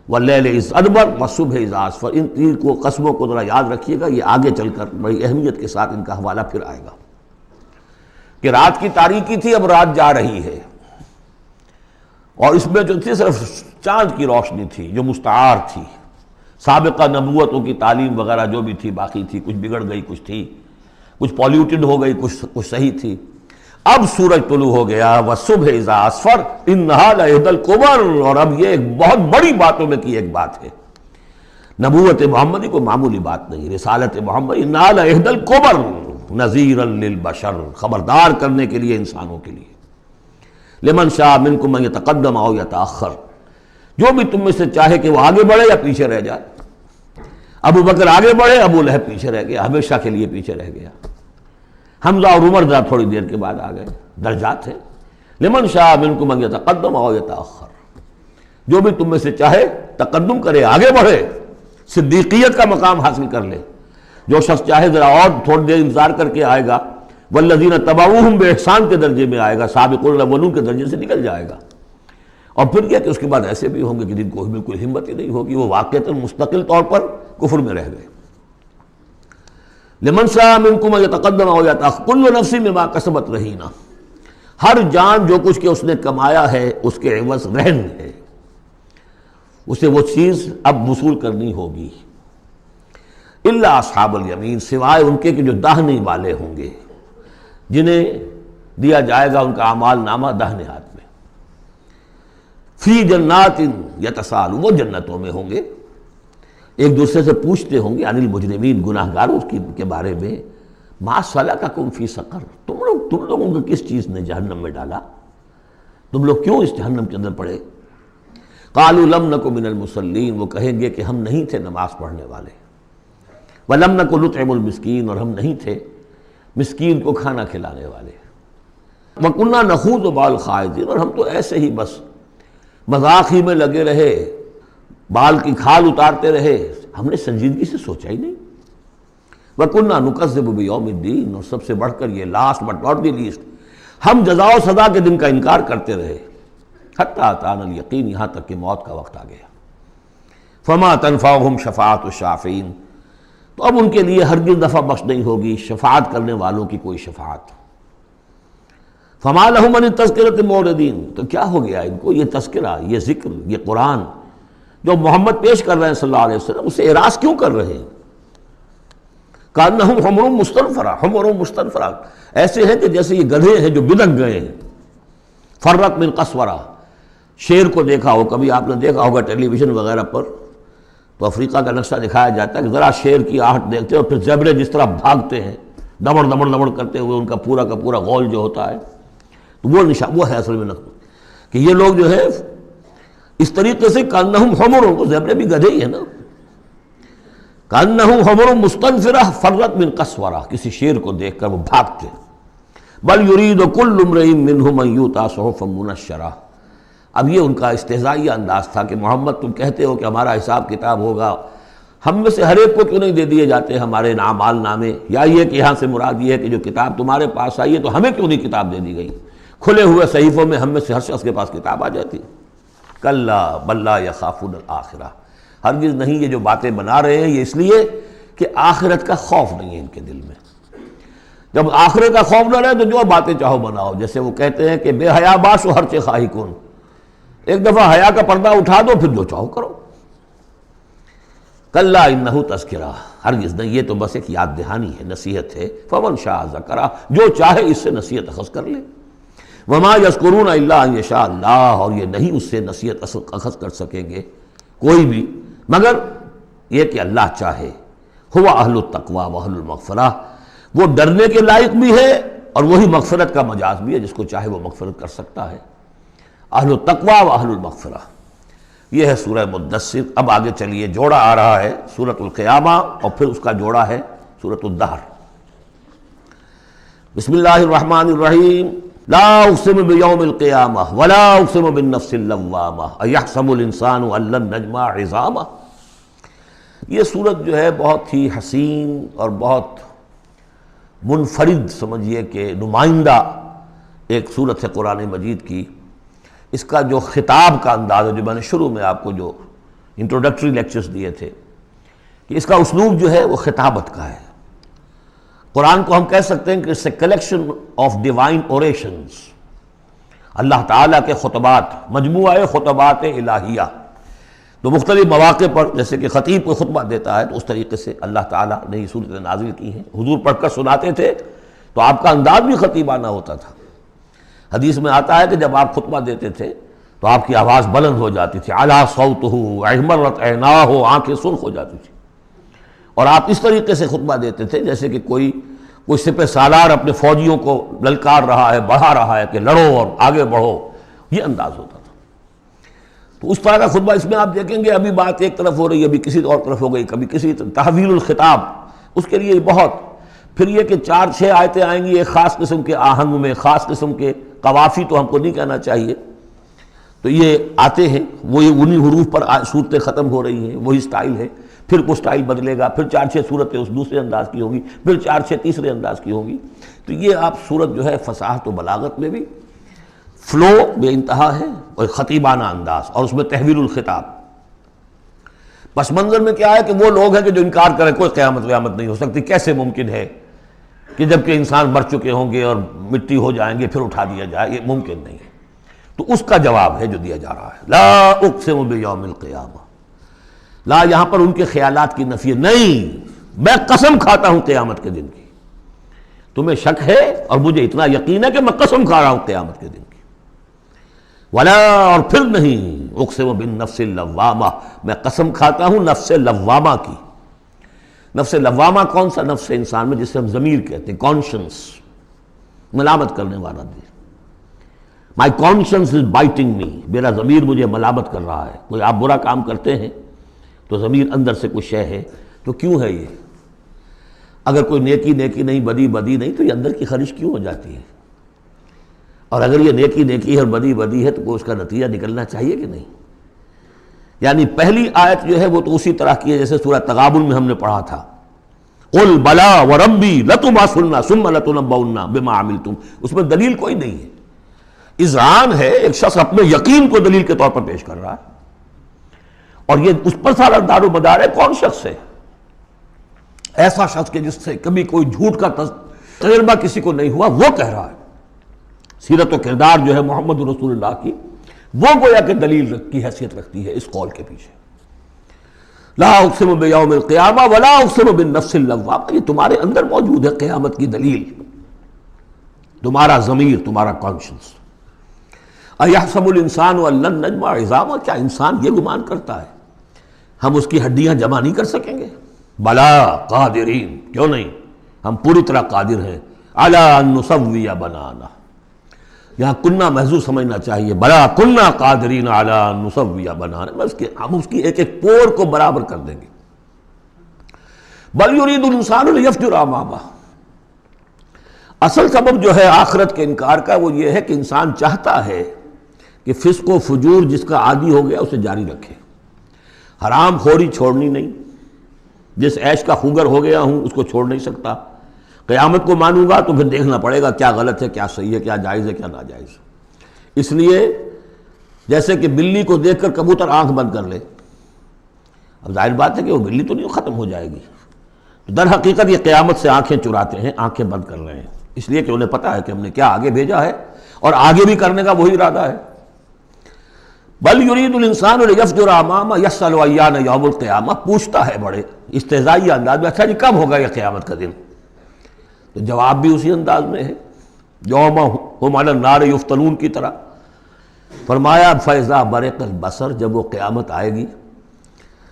واللیل اذ ادبر والصبح اذا اسفر، ان تین کو قسموں کو ذرا یاد رکھیے گا، یہ آگے چل کر بڑی اہمیت کے ساتھ ان کا حوالہ پھر آئے گا کہ رات کی تاریکی تھی، اب رات جا رہی ہے، اور اس میں جو تھی صرف چاند کی روشنی تھی جو مستعار تھی، سابقہ نبوتوں کی تعلیم وغیرہ جو بھی تھی باقی تھی، کچھ بگڑ گئی، کچھ تھی، کچھ پولیوٹڈ ہو گئی، کچھ صحیح تھی۔ اب سورج طلوع ہو گیا، والصبح اذا اسفر انہا لإحدی الکبر، اور اب یہ ایک بہت بڑی باتوں میں کی ایک بات ہے، نبوت محمدی کوئی معمولی بات نہیں، رسالت محمدی انہا لإحدی الکبر نذیرا للبشر، خبردار کرنے کے لیے انسانوں کے لیے، لمن شاء منکم ان یتقدم او یتأخر، جو بھی تم میں سے چاہے کہ وہ آگے بڑھے یا پیچھے رہ جائے۔ ابو بکر آگے بڑھے، ابو لہب پیچھے رہ گیا، ہمیشہ کے لیے پیچھے رہ گیا۔ حمزہ اور عمر ذرا تھوڑی دیر کے بعد آ گئے، درجات ہیں، لمن شاء منکم ان یتقدم او یتأخر، جو بھی تم میں سے چاہے تقدم کرے، آگے بڑھے، صدیقیت کا مقام حاصل کر لے، جو شخص چاہے ذرا اور تھوڑی دیر انتظار کر کے آئے گا، والذین تبعوہم بإحسان کے درجے میں آئے گا، سابقون الاولون کے درجے سے نکل جائے گا۔ اور پھر کیا کہ اس کے بعد ایسے بھی ہوں گے کہ جن کو بالکل ہمت ہی نہیں ہوگی، وہ واقعتاً مستقل طور پر کفر میں رہ گئے۔ لمن شاء منکم ان یتقدم او یتأخر کل نفس بما کسبت رہینہ، ہر جان جو کچھ کہ اس نے کمایا ہے اس کے عوض رہن ہے، اسے وہ چیز اب وصول کرنی ہوگی، الا اصحاب الیمین، سوائے ان کے کہ جو داہنے والے ہوں گے، جنہیں دیا جائے گا ان کا اعمال نامہ داہنے ہاتھ میں، فی جنات یتساءلون، وہ جنتوں میں ہوں گے، ایک دوسرے سے پوچھتے ہوں گے، عن المجرمین، گناہ گاروں کے بارے میں، ما سلککم فی سقر، تم لوگوں کو کس چیز نے جہنم میں ڈالا، تم لوگ کیوں اس جہنم کے اندر پڑے؟ قالوا لم نک من المصلین، وہ کہیں گے کہ ہم نہیں تھے نماز پڑھنے والے، وَلَمْ نَكُ نُطْعِمُ الْمِسْكِينَ، اور ہم نہیں تھے مسکین کو کھانا کھلانے والے، وَكُنَّا نَخُوضُ مَعَ الْخَائِضِينَ، اور ہم تو ایسے ہی بس مذاق ہی میں لگے رہے، بال کی کھال اتارتے رہے، ہم نے سنجیدگی سے سوچا ہی نہیں۔ وَكُنَّا نُكَذِّبُ بِيَوْمِ الدِّينِ، اور سب سے بڑھ کر یہ last but not the least, ہم جزا و سزا کے دن کا انکار کرتے رہے، حتی اتانا الیقین، یہاں تک کہ موت کا وقت آ گیا۔ فما تنفعهم شفاعت الشافعین، تو اب ان کے لیے ہرگز نفع بخش نہیں ہوگی شفاعت کرنے والوں کی کوئی شفاعت۔ فما لہم عن التذکرۃ معرضین، تو کیا ہو گیا ان کو، یہ تذکرہ، یہ ذکر، یہ قرآن جو محمد پیش کر رہے ہیں صلی اللہ علیہ وسلم، اسے اعراض کیوں کر رہے ہیں؟ کأنہم حمر مستنفرہ، حمر مستنفرہ، ایسے ہیں کہ جیسے یہ گدھے ہیں جو بدک گئے ہیں۔ فرت من قسورہ، شیر کو دیکھا ہو کبھی آپ نے دیکھا ہوگا ٹیلی ویژن وغیرہ پر، تو افریقہ کا نقشہ دکھایا جاتا ہے کہ ذرا شیر کی آہٹ دیکھتے ہیں اور پھر زیبرے جس طرح بھاگتے ہیں دبڑ دبڑ دبڑ کرتے ہوئے ان کا پورا غول جو ہوتا ہے، تو وہ ہے اصل میں نقل کہ یہ لوگ جو ہے اس طریقے سے کانہم حمر، کو زیبرے بھی گدھے ہی ہے نا، کانہم حمر مستنفرہ فرت من قسورہ، کسی شیر کو دیکھ کر وہ بھاگتے، بل یرید کل امرئ منہم ان یؤتی صحفا منشرہ۔ اب یہ ان کا استہزائیہ انداز تھا کہ محمد تم کہتے ہو کہ ہمارا حساب کتاب ہوگا، ہم میں سے ہر ایک کو کیوں نہیں دے دیے جاتے ہمارے اعمال نامے، یا یہ کہ یہاں سے مراد یہ ہے کہ جو کتاب تمہارے پاس آئی ہے تو ہمیں کیوں نہیں کتاب دے دی گئی، کھلے ہوئے صحیفوں میں ہم میں سے ہر شخص کے پاس کتاب آ جاتی۔ کلا بل لا یخافون الآخرہ، ہرگز نہیں، یہ جو باتیں بنا رہے ہیں یہ اس لیے کہ آخرت کا خوف نہیں ہے ان کے دل میں۔ جب آخرت کا خوف نہ رہے تو جو باتیں چاہو بناؤ، جیسے وہ کہتے ہیں کہ بے حیا باش و ہر چے خواہی کن، ایک دفعہ حیا کا پردہ اٹھا دو پھر جو چاہو کرو۔ کلا انہ تذکرہ، ہرگز نہیں، یہ تو بس ایک یاد دہانی ہے، نصیحت ہے، فمن شاء ذکرہ، جو چاہے اس سے نصیحت اخذ کر لے۔ وما یذکرون الا ان یشاء اللہ، اور یہ نہیں اس سے نصیحت اخذ کر سکیں گے کوئی بھی مگر یہ کہ اللہ چاہے۔ ہوا اہل التقوی و اہل المغفرہ، وہ ڈرنے کے لائق بھی ہے اور وہی مغفرت کا مجاز بھی ہے، جس کو چاہے وہ مغفرت کر سکتا ہے۔ اہل التقوی و اہل المغفرہ، یہ ہے سورہ مدثر۔ اب آگے چلیے، جوڑا آ رہا ہے سورۃ القیامہ اور پھر اس کا جوڑا ہے سورۃ الدہر۔ بسم اللہ الرحمن الرحیم، لا اقسم بیوم القیامہ ولا اقسم بالنفس اللوامہ ایحسب الانسان ان لن نجمع عظامہ۔ یہ سورت جو ہے بہت ہی حسین اور بہت منفرد سمجھیے کہ نمائندہ ایک سورت ہے قرآن مجید کی۔ اس کا جو خطاب کا انداز ہے، جو میں نے شروع میں آپ کو جو انٹروڈکٹری لیکچرز دیے تھے، کہ اس کا اسلوب جو ہے وہ خطابت کا ہے۔ قرآن کو ہم کہہ سکتے ہیں کہ it's a collection of divine orations، اللہ تعالیٰ کے خطبات، مجموعہ خطبات الہیہ۔ تو مختلف مواقع پر جیسے کہ خطیب کو خطبہ دیتا ہے تو اس طریقے سے اللہ تعالیٰ نے یہ صورتیں نازل کی ہیں، حضور پڑھ کر سناتے تھے تو آپ کا انداز بھی خطیبانہ ہوتا تھا۔ حدیث میں آتا ہے کہ جب آپ خطبہ دیتے تھے تو آپ کی آواز بلند ہو جاتی تھی، اعلیٰ صوتہ احمرت عیناہ، آنکھیں سرخ ہو جاتی تھی، اور آپ اس طریقے سے خطبہ دیتے تھے جیسے کہ کوئی سپہ سالار اپنے فوجیوں کو للکار رہا ہے، بڑھا رہا ہے کہ لڑو اور آگے بڑھو، یہ انداز ہوتا تھا۔ تو اس طرح کا خطبہ اس میں آپ دیکھیں گے، ابھی بات ایک طرف ہو رہی ہے، ابھی کسی اور طرف ہو گئی، کبھی کسی تحویل الخطاب، اس کے لیے بہت، پھر یہ کہ 4-6 آیتیں آئیں گی ایک خاص قسم کے آہنگ میں، خاص قسم کے قوافی تو ہم کو نہیں کہنا چاہیے، تو یہ آتے ہیں، وہی انہی حروف پر صورتیں ختم ہو رہی ہیں، وہی سٹائل ہے، پھر وہ سٹائل بدلے گا، پھر 4-6 صورتیں اس دوسرے انداز کی ہوں گی، پھر 4-6 تیسرے انداز کی ہوں گی۔ تو یہ آپ صورت جو ہے فصاحت و بلاغت میں بھی فلو بے انتہا ہے، اور خطیبانہ انداز، اور اس میں تحویل الخطاب۔ پس منظر میں کیا ہے کہ وہ لوگ ہیں کہ جو انکار کریں کوئی قیامت نہیں ہو سکتی، کیسے ممکن ہے کہ جب کہ انسان مر چکے ہوں گے اور مٹی ہو جائیں گے پھر اٹھا دیا جائے، یہ ممکن نہیں ہے۔ تو اس کا جواب ہے جو دیا جا رہا ہے، لا اقسم بیوم القیامہ، لا یہاں پر ان کے خیالات کی نفی، نہیں، میں قسم کھاتا ہوں قیامت کے دن کی، تمہیں شک ہے اور مجھے اتنا یقین ہے کہ میں قسم کھا رہا ہوں قیامت کے دن کی۔ ولا، اور پھر نہیں، اقسم بالنفس اللوامہ، میں قسم کھاتا ہوں نفس لوامہ کی۔ نفس لوامہ کون سا نفس انسان میں، جسے ہم ضمیر کہتے ہیں، کانشنس، ملامت کرنے والا دل۔ مائی کانشنس از بائٹنگ می، میرا ضمیر مجھے ملامت کر رہا ہے۔ کوئی آپ برا کام کرتے ہیں تو ضمیر اندر سے کچھ شے ہے، تو کیوں ہے یہ؟ اگر کوئی نیکی نہیں، بدی نہیں، تو یہ اندر کی خرش کیوں ہو جاتی ہے؟ اور اگر یہ نیکی ہے اور بدی ہے تو کوئی اس کا نتیجہ نکلنا چاہیے کہ نہیں؟ یعنی پہلی آیت جو ہے وہ تو اسی طرح کی ہے جیسے سورہ تغابن میں ہم نے پڑھا تھا، قل بلا وربی لتبعثن ثم لتنبؤن بما عملتم، اس میں دلیل کوئی نہیں ہے، اذعان ہے، ایک شخص اپنے یقین کو دلیل کے طور پر پیش کر رہا ہے، اور یہ اس پر سارا دار و مدار ہے۔ کون شخص ہے؟ ایسا شخص کہ جس سے کبھی کوئی جھوٹ کا تجربہ کسی کو نہیں ہوا، وہ کہہ رہا ہے۔ سیرت و کردار جو ہے محمد رسول اللہ کی، وہ گویا کہ دلیل کی حیثیت رکھتی ہے اس قول کے پیچھے۔ لا اقسم بیوم القیامہ ولا اقسم بالنفس اللوامہ، یہ تمہارے اندر موجود ہے قیامت کی دلیل، تمہارا ضمیر، تمہارا کانشنس۔ ایحسب الانسان ان لن نجمع عظامہ، کیا انسان یہ گمان کرتا ہے ہم اس کی ہڈیاں جمع نہیں کر سکیں گے؟ بلا قادرین، کیوں نہیں، ہم پوری طرح قادر ہیں علی ان نسوی بنانا، یہاں کنہ محذوف سمجھنا چاہیے، بلا کنہ قادرین علی ان نسوی بنانا، بس کہ ہم اس کی ایک ایک پور کو برابر کر دیں گے۔ بل یرید الانسان لیفجر امامہ، اصل سبب جو ہے آخرت کے انکار کا وہ یہ ہے کہ انسان چاہتا ہے کہ فسق و فجور جس کا عادی ہو گیا اسے جاری رکھے، حرام خوری چھوڑنی نہیں، جس عیش کا خوگر ہو گیا ہوں اس کو چھوڑ نہیں سکتا، قیامت کو مانوں گا تو پھر دیکھنا پڑے گا کیا غلط ہے کیا صحیح ہے، کیا جائز ہے کیا ناجائز ہے۔ اس لیے جیسے کہ بلی کو دیکھ کر کبوتر آنکھ بند کر لے، اب ظاہر بات ہے کہ وہ بلی تو نہیں ختم ہو جائے گی، در حقیقت یہ قیامت سے آنکھیں چراتے ہیں، آنکھیں بند کر رہے ہیں، اس لیے کہ انہیں پتہ ہے کہ ہم نے کیا آگے بھیجا ہے اور آگے بھی کرنے کا وہی ارادہ ہے۔ بل یرید الانسان لیفجر امامہ یسأل ایان یوم القیامہ، پوچھتا ہے بڑے استہزائی انداز میں، اچھا جی کب ہوگا یہ قیامت کا دن؟ تو جواب بھی اسی انداز میں ہے، یوم ہم علی النار یفتنون کی طرح۔ فرمایا فاذا برق البصر، جب وہ قیامت آئے گی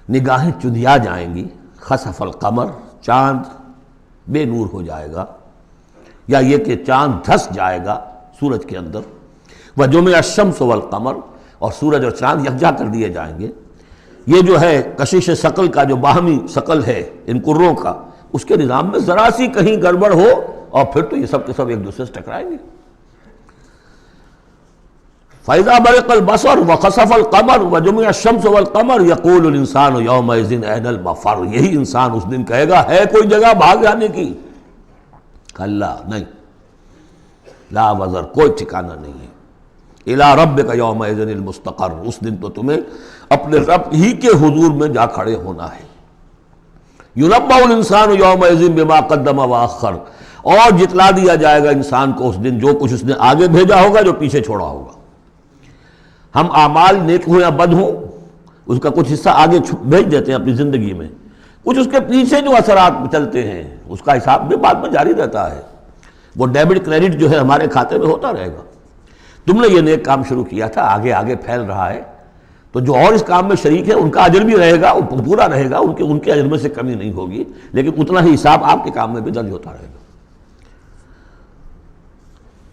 نگاہیں چندیا جائیں گی، خسف القمر، چاند بے نور ہو جائے گا، یا یہ کہ چاند دھس جائے گا سورج کے اندر، وجمع الشمس والقمر، اور سورج اور چاند یکجا کر دیے جائیں گے۔ یہ جو ہے کشش ثقل کا جو باہمی ثقل ہے ان کروں کا، اس کے نظام میں ذرا سی کہیں گڑبڑ ہو اور پھر تو یہ سب کے سب ایک دوسرے سے ٹکرائیں گے۔ فَإِذَا بَرِقَ الْبَصَرُ وَخَسَفَ الْقَمَرُ وَجُمِعَ الشَّمْسُ وَالْقَمَرُ يَقُولُ الْإِنسَانُ يَوْمَئِذٍ أَيْنَ الْمَفَرُّ، یہی انسان اس دن کہے گا ہے کوئی جگہ بھاگ جانے کی؟ کلا، نہیں، لا وزر، کوئی ٹھکانہ نہیں ہے، الی ربک یومئذ المستقر، اس دن تو تمہیں اپنے رب ہی کے حضور میں جا کھڑے ہونا ہے۔ یُنَبَّأُ الْإِنسَانُ یومئذ بما قدم وأخر، اور جتلا دیا جائے گا انسان کو اس دن جو کچھ اس نے آگے بھیجا ہوگا جو پیچھے چھوڑا ہوگا۔ ہم اعمال نیک ہوں یا بد ہوں اس کا کچھ حصہ آگے بھیج دیتے ہیں اپنی زندگی میں، کچھ اس کے پیچھے جو اثرات چلتے ہیں اس کا حساب بھی بعد میں جاری رہتا ہے، وہ ڈیبٹ کریڈٹ جو ہے ہمارے کھاتے میں ہوتا رہے گا۔ تم نے یہ نیک کام شروع کیا تھا، آگے آگے پھیل رہا ہے، تو جو اور اس کام میں شریک ہے ان کا اجر بھی رہے گا، وہ پورا رہے گا، ان کے اجر میں سے کمی نہیں ہوگی، لیکن اتنا ہی حساب آپ کے کام میں بھی درج ہوتا رہے گا۔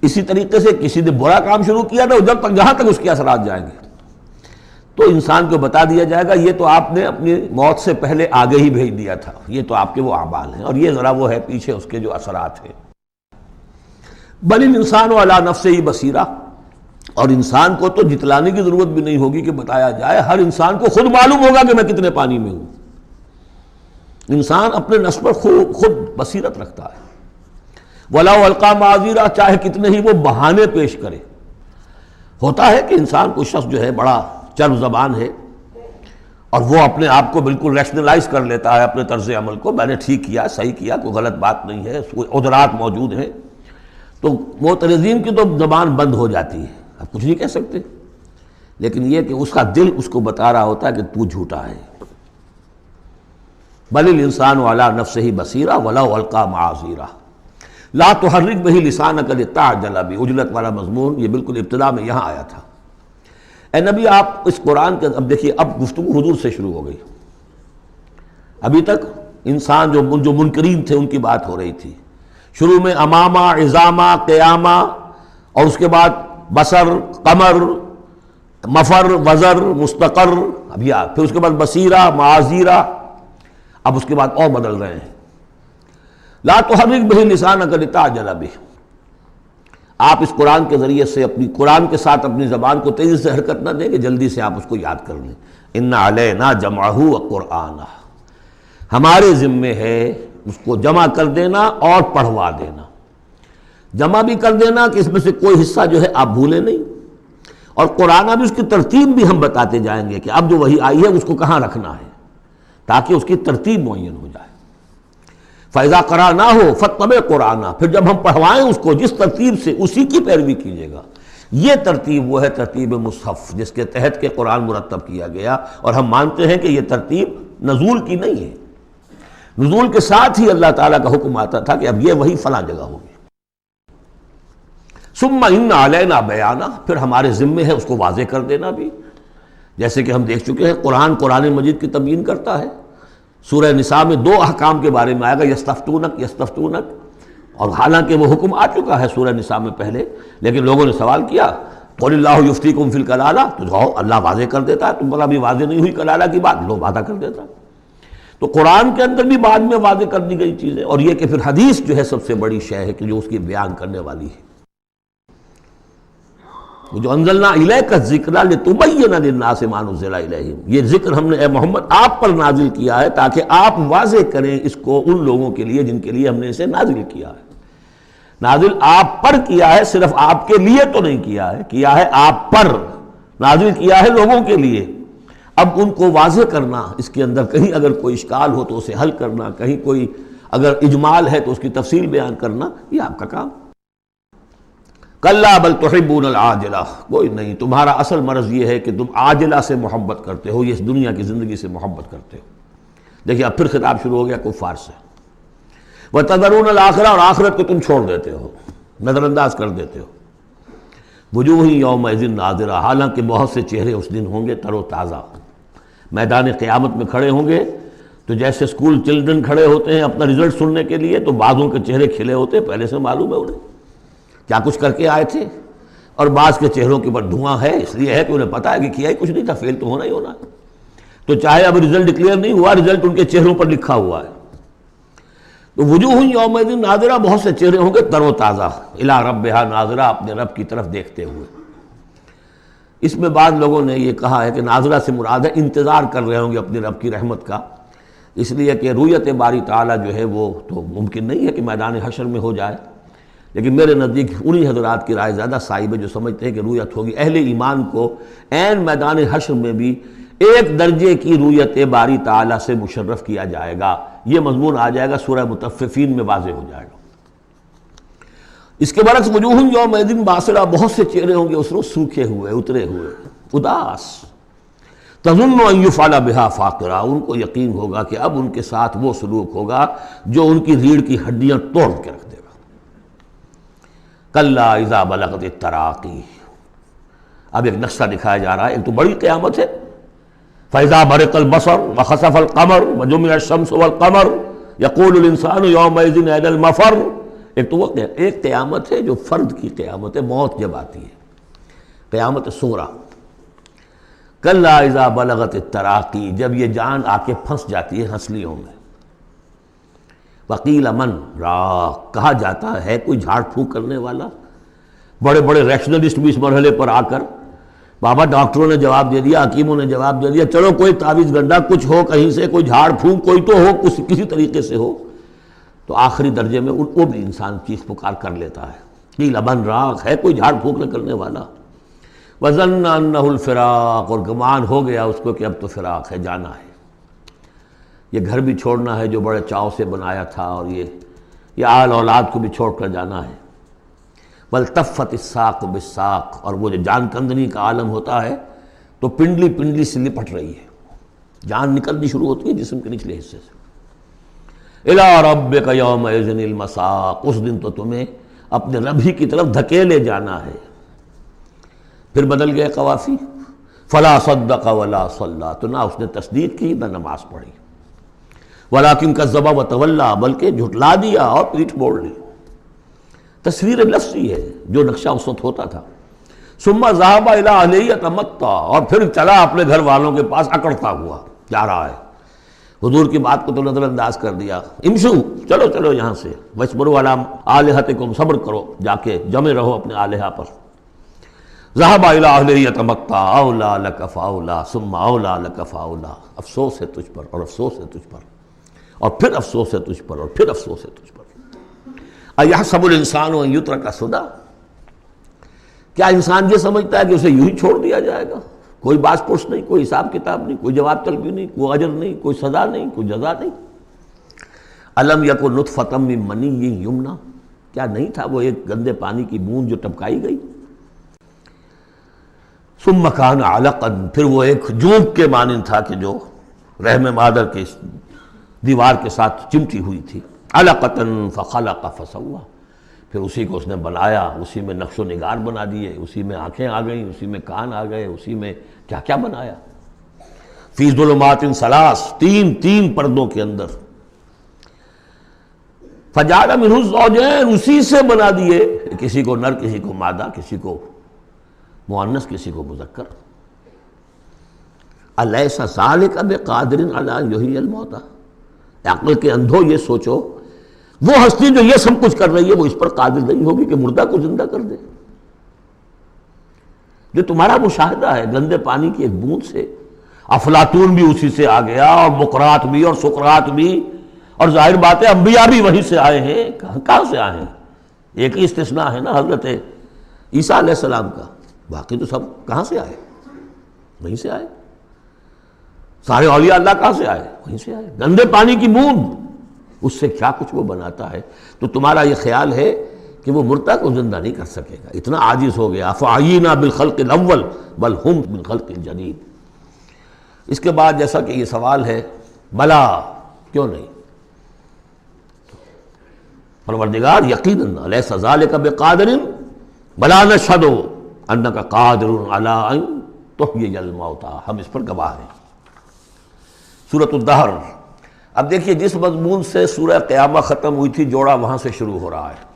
اسی طریقے سے کسی نے برا کام شروع کیا تھا، جب تک جہاں تک اس کے اثرات جائیں گے تو انسان کو بتا دیا جائے گا یہ تو آپ نے اپنی موت سے پہلے آگے ہی بھیج دیا تھا، یہ تو آپ کے وہ اعمال ہیں، اور یہ ذرا وہ ہے پیچھے اس کے جو اثرات ہیں۔ بل الانسان علی نفسہ بصیرہ، اور انسان کو تو جتلانے کی ضرورت بھی نہیں ہوگی کہ بتایا جائے، ہر انسان کو خود معلوم ہوگا کہ میں کتنے پانی میں ہوں۔ انسان اپنے نفس پر خود بصیرت رکھتا ہے۔ وَلَوْ أَلْقَىٰ مَعَاذِيرًا، چاہے کتنے ہی وہ بہانے پیش کرے۔ ہوتا ہے کہ انسان کو شخص جو ہے بڑا چرب زبان ہے اور وہ اپنے آپ کو بالکل ریشنلائز کر لیتا ہے اپنے طرز عمل کو، میں نے ٹھیک کیا، صحیح کیا، کوئی غلط بات نہیں ہے، کوئی عذرات موجود ہیں، تو معترضین کی تو زبان بند ہو جاتی ہے، اب کچھ نہیں کہہ سکتے، لیکن یہ کہ اس کا دل اس کو بتا رہا ہوتا ہے کہ تو جھوٹا ہے۔ بل الانسان علی نفسہ بصیرہ ولو القیٰ معاذیرہ لا تحرک بہ لسانک لتعجل بہ، عجلت والا مضمون یہ بالکل ابتدا میں یہاں آیا تھا۔ اے نبی آپ اس قرآن کے، اب دیکھیے اب گفتگو حضور سے شروع ہو گئی، ابھی تک انسان جو منکرین تھے ان کی بات ہو رہی تھی، شروع میں امامہ، عظامہ، قیامہ، اور اس کے بعد بصر، قمر، مفر، وزر، مستقر، اب یہ پھر اس کے بعد بصیرہ، معاذیرہ، اب اس کے بعد اور بدل رہے ہیں۔ لا تحرک بہ لسانک لتعجل بہ، آپ اس قرآن کے ذریعے سے اپنی قرآن کے ساتھ اپنی زبان کو تیزی سے حرکت نہ دیں کہ جلدی سے آپ اس کو یاد کر لیں۔ ان علینا جمعہ وقرآنہ، ہمارے ذمے ہے اس کو جمع کر دینا اور پڑھوا دینا، جمع بھی کر دینا کہ اس میں سے کوئی حصہ جو ہے آپ بھولیں نہیں، اور قرآن بھی اس کی ترتیب بھی ہم بتاتے جائیں گے کہ اب جو وحی آئی ہے اس کو کہاں رکھنا ہے تاکہ اس کی ترتیب معین ہو جائے۔ فَإِذَا قَرَأْنَاهُ فَاتَّبِعْ قُرْآنَهُ، پھر جب ہم پڑھوائیں اس کو جس ترتیب سے اسی کی پیروی کیجیے گا۔ یہ ترتیب وہ ہے ترتیب مصحف جس کے تحت کے قرآن مرتب کیا گیا، اور ہم مانتے ہیں کہ یہ ترتیب نزول کی نہیں ہے، نزول کے ساتھ ہی اللہ تعالیٰ کا حکم آتا تھا کہ اب یہ وہی فلاں جگہ ہوگی۔ ثُمَّ إِنَّ عَلَيْنَا بَيَانَهُ، پھر ہمارے ذمے ہے اس کو واضح کر دینا بھی، جیسے کہ ہم دیکھ چکے ہیں قرآن مجید کی تبیین کرتا ہے، سورہ نساء میں 2 احکام کے بارے میں آئے گا، یستفتونک یستفتونک، اور حالانکہ وہ حکم آ چکا ہے سورہ نساء میں پہلے، لیکن لوگوں نے سوال کیا قل اللہ یفتیکم فی الکلالہ، تو جاؤ اللہ واضح کر دیتا ہے، تم پر ابھی واضح نہیں ہوئی کلالہ کی بات، لو واضح کر دیتا ہے۔ تو قرآن کے اندر بھی بعد میں واضح کر دی گئی چیزیں، اور یہ کہ پھر حدیث جو ہے سب سے بڑی شے ہے کہ جو اس کی بیان کرنے والی ہے۔ وہ جو انزلنا الیک الذکر لتبین للناس ما نزل الیہم، یہ ذکر ہم نے اے محمد آپ پر نازل کیا ہے تاکہ آپ واضح کریں اس کو ان لوگوں کے لیے جن کے لیے ہم نے اسے نازل کیا ہے۔ نازل آپ پر کیا ہے، صرف آپ کے لیے تو نہیں کیا ہے آپ پر، نازل کیا ہے لوگوں کے لیے۔ اب ان کو واضح کرنا، اس کے اندر کہیں اگر کوئی اشکال ہو تو اسے حل کرنا، کہیں کوئی اگر اجمال ہے تو اس کی تفصیل بیان کرنا، یہ آپ کا کام۔ کلا بل تحبون العاجلہ، کوئی نہیں، تمہارا اصل مرض یہ ہے کہ تم عاجلہ سے محبت کرتے ہو، یہ اس دنیا کی زندگی سے محبت کرتے ہو۔ دیکھیے اب پھر خطاب شروع ہو گیا کفار سے۔ وَتَذَرُونَ الْآخِرَةَ، اور آخرت کو تم چھوڑ دیتے ہو، نظر انداز کر دیتے ہو۔ وجوہ یومئذ ناظرہ، حالانکہ بہت سے چہرے اس دن ہوں گے تر و تازہ، میدان قیامت میں کھڑے ہوں گے تو جیسے اسکول چلڈرن کھڑے ہوتے ہیں اپنا رزلٹ سننے کے لیے، تو بعضوں کے چہرے کھلے ہوتے ہیں، پہلے سے معلوم ہے انہیں کیا کچھ کر کے آئے تھے، اور بعض کے چہروں کے اوپر دھواں ہے، اس لیے ہے کہ انہیں پتا ہے کہ کیا ہی کچھ نہیں تھا، فیل تو ہونا ہی ہونا ہے، تو چاہے اب رزلٹ ڈکلیئر نہیں ہوا، رزلٹ ان کے چہروں پر لکھا ہوا ہے۔ تو وجوہ یومئذ ناظرہ، بہت سے چہرے ہوں گے تر و تازہ، الی ربہا ناظرہ، اپنے رب کی طرف دیکھتے ہوئے۔ اس میں بعض لوگوں نے یہ کہا ہے کہ ناظرہ سے مراد ہے انتظار کر رہے ہوں گے اپنے رب کی رحمت کا، اس لیے کہ رویت باری تعالیٰ جو ہے وہ تو ممکن نہیں ہے کہ میدان حشر میں ہو جائے، لیکن میرے نزدیک انہی حضرات کی رائے زیادہ صائب ہے جو سمجھتے ہیں کہ رویت ہوگی۔ اہل ایمان کو عین میدان حشر میں بھی ایک درجے کی رویت باری تعالیٰ سے مشرف کیا جائے گا، یہ مضمون آ جائے گا سورہ مطففین میں واضح ہو جائے گا۔ اس کے برعکس وجوہ یومئذ باسرہ، بہت سے چہرے ہوں گے اس روز سوکھے ہوئے، اترے ہوئے، اداس، تظن ان یفعل بہا فاقرہ، ان کو یقین ہوگا کہ اب ان کے ساتھ وہ سلوک ہوگا جو ان کی ریڑھ کی ہڈیاں توڑ کے رکھ دے گا۔ کلا اذا بلغت التراقی، اب ایک نقشہ دکھایا جا رہا ہے، ایک تو بڑی قیامت ہے، فَإِذَا بَرِقَ الْبَصَرُ وَخَسَفَ الْقَمَرُ وَجُمِعَ الشَّمْسُ وَالْقَمَرُ يَقُولُ الْإِنسَانُ يَوْمَئِذٍ أَيْنَ الْمَفَرُّ، ایک تو وہ ایک قیامت ہے جو فرد کی قیامت ہے، موت جب آتی ہے، قیامت صغریٰ۔ کلا اذا بلغت التراقی، جب یہ جان آ کے پھنس جاتی ہے ہنسلیوں میں۔ وقیل من راق، کہا جاتا ہے کوئی جھاڑ پھونک کرنے والا۔ بڑے بڑے ریشنلسٹ بھی اس مرحلے پر آ کر، بابا ڈاکٹروں نے جواب دے دیا، حکیموں نے جواب دے دیا، چلو کوئی تعویذ گنڈا کچھ ہو، کہیں سے کوئی جھاڑ پھونک کوئی تو ہو، کسی طریقے سے ہو، تو آخری درجے میں ان کو بھی انسان چیخ پکار کر لیتا ہے۔ قیل من راق، ہے کوئی جھاڑ پھونک کرنے والا۔ وظن انہ الفراق، اور گمان ہو گیا اس کو کہ اب تو فراق ہے، جانا ہے، یہ گھر بھی چھوڑنا ہے جو بڑے چاؤ سے بنایا تھا، اور یہ آل اولاد کو بھی چھوڑ کر جانا ہے۔ والتفت الساق بالساق، اور وہ جو جان کندنی کا عالم ہوتا ہے تو پنڈلی پنڈلی سے لپٹ رہی ہے، جان نکلنی شروع ہوتی ہے جسم کے نچلے حصے سے۔ الی ربک یومئذ المساق، اس دن تو تمہیں اپنے رب ہی کی طرف دھکیلے جانا ہے۔ پھر بدل گئے قوافی، فلا صدق ولا صلی، تو نہ اس نے تصدیق کی نہ نماز پڑھی، ولیکن کذب وتولی، بلکہ جھٹلا دیا اور پیٹھ موڑ لی۔ تصویر لفظی ہے جو نقشہ اس وقت ہوتا تھا۔ ثم ذهب الی اہلہ یتمطیٰ، اور پھر چلا اپنے گھر والوں کے پاس اکڑتا ہوا جا رہا ہے، حضور کی بات کو تو نظر انداز کر دیا۔ امشو، چلو چلو یہاں سے، واسبروا علی آلہتکم، صبر کرو، جا کے جمے رہو اپنے آلہہ پر۔ ذهب الی اہلہ یتمطیٰ، اولیٰ لک فاولیٰ ثم اولیٰ لک فاولیٰ، افسوس ہے تجھ پر اور افسوس ہے تجھ پر، اور پھر افسوس ہے تجھ پر اور پھر افسوس ہے تجھ پر۔ ایحسب الانسان ان یترک سدی، کیا انسان یہ سمجھتا ہے کہ اسے یوں ہی چھوڑ دیا جائے گا، کوئی باز پرس نہیں، کوئی حساب کتاب نہیں، کوئی جواب طلبی نہیں، کوئی اجر نہیں، کوئی سزا نہیں، کوئی جزا نہیں۔ الم یکن نطفۃ من منی یمنیٰ، کیا نہیں تھا وہ ایک گندے پانی کی بوند جو ٹپکائی گئی؟ ثم کان علقا، پھر وہ ایک جونک کے مانند تھا کہ جو رحم مادر کے دیوار کے ساتھ چمٹی ہوئی تھی۔ علقۃ فخلق فسویٰ، پھر اسی کو اس نے بنایا، اسی میں نقش و نگار بنا دیے، اسی میں آنکھیں آ گئیں، اسی میں کان آ گئے، اسی میں کیا کیا بنایا۔ فی ظلمات ثلاث، تین پردوں کے اندر. فجعل منہ الزوجین، اسی سے بنا دیے، کسی کو نر کسی کو مادہ، کسی کو مؤنث کسی کو مذکر. الیس ذلک بقادر علی ان یحیی الموتى، عقل کے اندھو یہ سوچو وہ ہستی جو یہ سب کچھ کر رہی ہے وہ اس پر قادر نہیں ہوگی کہ مردہ کو زندہ کر دے. جو تمہارا مشاہدہ ہے گندے پانی کی ایک بوند سے، افلاطون بھی اسی سے آ گیا، اور بقراط بھی، اور سقراط بھی، اور ظاہر بات ہے انبیاء بھی وہیں سے آئے ہیں. کہاں سے آئے ہیں؟ ایک ہی استثناء ہے نا حضرت عیسیٰ علیہ السلام کا، باقی تو سب کہاں سے آئے؟ وہیں سے آئے. سارے اولیاء اللہ کہاں سے آئے؟ وہیں سے آئے. گندے پانی کی بوند، اس سے کیا کچھ وہ بناتا ہے. تو تمہارا یہ خیال ہے کہ وہ مردہ کو زندہ نہیں کر سکے گا، اتنا عاجز ہو گیا. فعینا بالخلق الاول بل ہم بالخلق الجدید. اس کے بعد جیسا کہ یہ سوال ہے، بلا کیوں نہیں؟ پروردگار یقیناً الیس ذلک بقادر بلا نشہد انک قادر علی ان تحیی الموتى، ہم اس پر گواہ ہیں. سورۃ الدہر. اب دیکھیے جس مضمون سے سورہ قیامہ ختم ہوئی تھی جوڑا وہاں سے شروع ہو رہا ہے.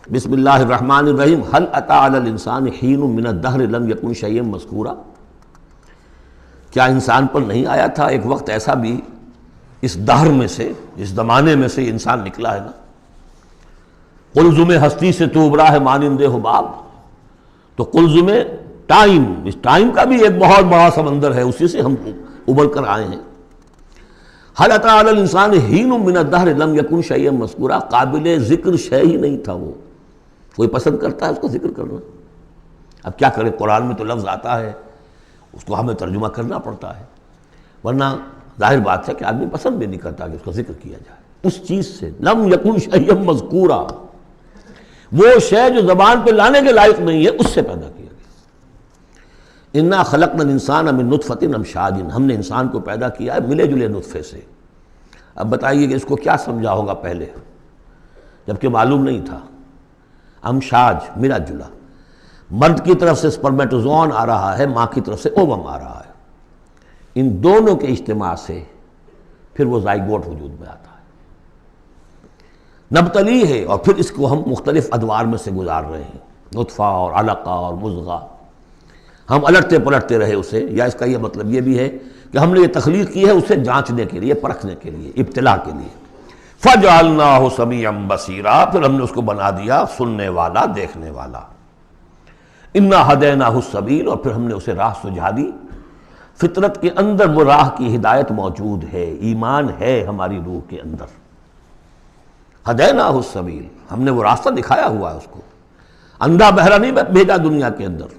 بسم اللہ الرحمن الرحیم. هل اتى على الانسان حین من الدہر لم یکن شیئا مذکورا، کیا انسان پر نہیں آیا تھا ایک وقت ایسا بھی، اس دہر میں سے، اس زمانے میں سے انسان نکلا ہے نا. قلزم ہستی سے تو ابرا ہے مانند حباب. تو قلزم ٹائم، اس ٹائم کا بھی ایک بہت بڑا سمندر ہے، اسی سے ہم ابھر کر آئے ہیں. هل اتى على الانسان حین من الدہر لم یکن شیئا مذکورا، قابل ذکر شے ہی نہیں تھا وہ. کوئی پسند کرتا ہے اس کو ذکر کرنا؟ اب کیا کرے، قرآن میں تو لفظ آتا ہے، اس کو ہمیں ترجمہ کرنا پڑتا ہے، ورنہ ظاہر بات ہے کہ آدمی پسند بھی نہیں کرتا کہ اس کا ذکر کیا جائے. اس چیز سے لم یکن شیئا مذکورا، وہ شے جو زبان پہ لانے کے لائق نہیں ہے اس سے پیدا کیا گیا. انا خلقنا الانسان من نطفۃ امشاج، ہم نے انسان کو پیدا کیا ہے ملے جلے نطفے سے. اب بتائیے کہ اس کو کیا سمجھا ہوگا پہلے جبکہ معلوم نہیں تھا. امشاج ملا جلا، مرد کی طرف سے سپرمیٹوزون آ رہا ہے، ماں کی طرف سے اووم آ رہا ہے. ان دونوں کے اجتماع سے پھر وہ زائگوٹ وجود میں آتا ہے. نبتلی ہے، اور پھر اس کو ہم مختلف ادوار میں سے گزار رہے ہیں، نطفہ اور علقہ اور مضغہ. ہم الٹتے پلٹتے رہے اسے، یا اس کا یہ مطلب یہ بھی ہے کہ ہم نے یہ تخلیق کی ہے اسے جانچنے کے لیے، پرکھنے کے لیے، ابتلا کے لیے. فَجَعَلْنَاهُ سَمِيعًا بَصِيرًا، پھر ہم نے اس کو بنا دیا سننے والا، دیکھنے والا. اِنَّا هَدَيْنَاهُ السَّبِيلَ، اور پھر ہم نے اسے راہ سجھا دی. فطرت کے اندر وہ راہ کی ہدایت موجود ہے، ایمان ہے ہماری روح کے اندر. ہدیناہ السبیل، ہم نے وہ راستہ دکھایا ہوا ہے اس کو. اندھا بہرا نہیں بھیجا دنیا کے اندر.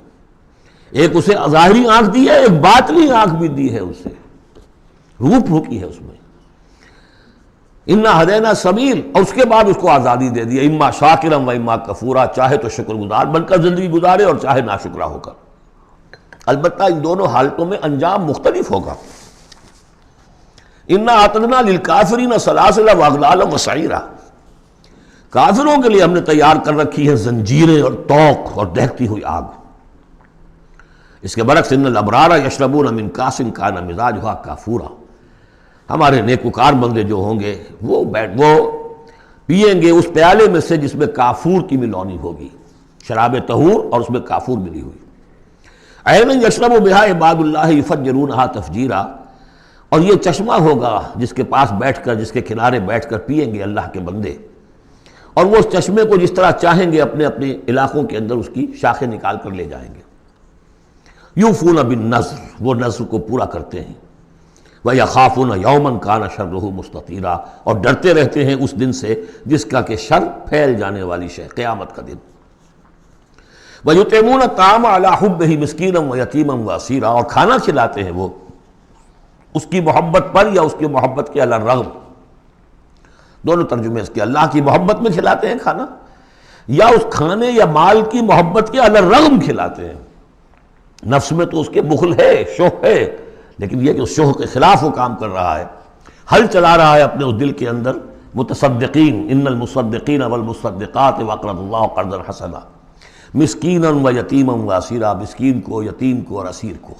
ایک اسے ظاہری آنکھ دی ہے، ایک باطنی آنکھ بھی دی ہے اسے، روح پھونکی ہے اس میں. انا ہدینا سبیل، اور اس کے بعد اس کو آزادی دے دی، اما شاکرا و اما کفورا، چاہے تو شکر گزار بن کر زندگی گزارے اور چاہے ناشکرا ہو کر. البتہ ان دونوں حالتوں میں انجام مختلف ہوگا. انا اعتدنا للکافرین سلاسل واغلالا وسعیرا، کافروں کے لیے ہم نے تیار کر رکھی ہے زنجیریں اور طوق اور دہکتی ہوئی آگ. اس کے برعکس ان الابرار یشربون من کاس کان مزاجھا کافورا، ہمارے نیکوکار بندے جو ہوں گے وہ پئیں گے اس پیالے میں سے جس میں کافور کی ملونی ہوگی، شراب طہور اور اس میں کافور ملی ہوئی. عینا یشرب بہا عباد اللہ یفجرونہا تفجیرا، اور یہ چشمہ ہوگا جس کے پاس بیٹھ کر، جس کے کنارے بیٹھ کر پئیں گے اللہ کے بندے، اور وہ اس چشمے کو جس طرح چاہیں گے اپنے اپنے علاقوں کے اندر اس کی شاخیں نکال کر لے جائیں گے. یوفون بالنذر، وہ نذر کو پورا کرتے ہیں. وَيَخَافُونَ يَوْمًا كَانَ شَرُّهُ مُسْتَطِيرًا، اور ڈرتے رہتے ہیں اس دن سے جس کا کہ شر پھیل جانے والی شے، قیامت کا دن. وَيُطْعِمُونَ الطَّعَامَ عَلَىٰ حُبِّهِ مِسْكِينًا وَيَتِيمًا وَأَسِيرًا، اور کھانا کھلاتے ہیں وہ اس کی محبت پر یا اس کی محبت کے علی الرغم. دونوں ترجمے اس کے، اللہ کی محبت میں کھلاتے ہیں کھانا، یا اس کھانے یا مال کی محبت کے علی الرغم کھلاتے ہیں. نفس میں تو اس کے بخل ہے، شوق ہے، لیکن یہ کہ اس شوق کے خلاف وہ کام کر رہا ہے، حل چلا رہا ہے اپنے اس دل کے اندر. متصدقین، ان المصدقین والمصدقات وقرضوا اللہ قرضا حسنا، مسکینا و یتیما و اسیرا، مسکین کو، یتیم کو اور اسیر کو.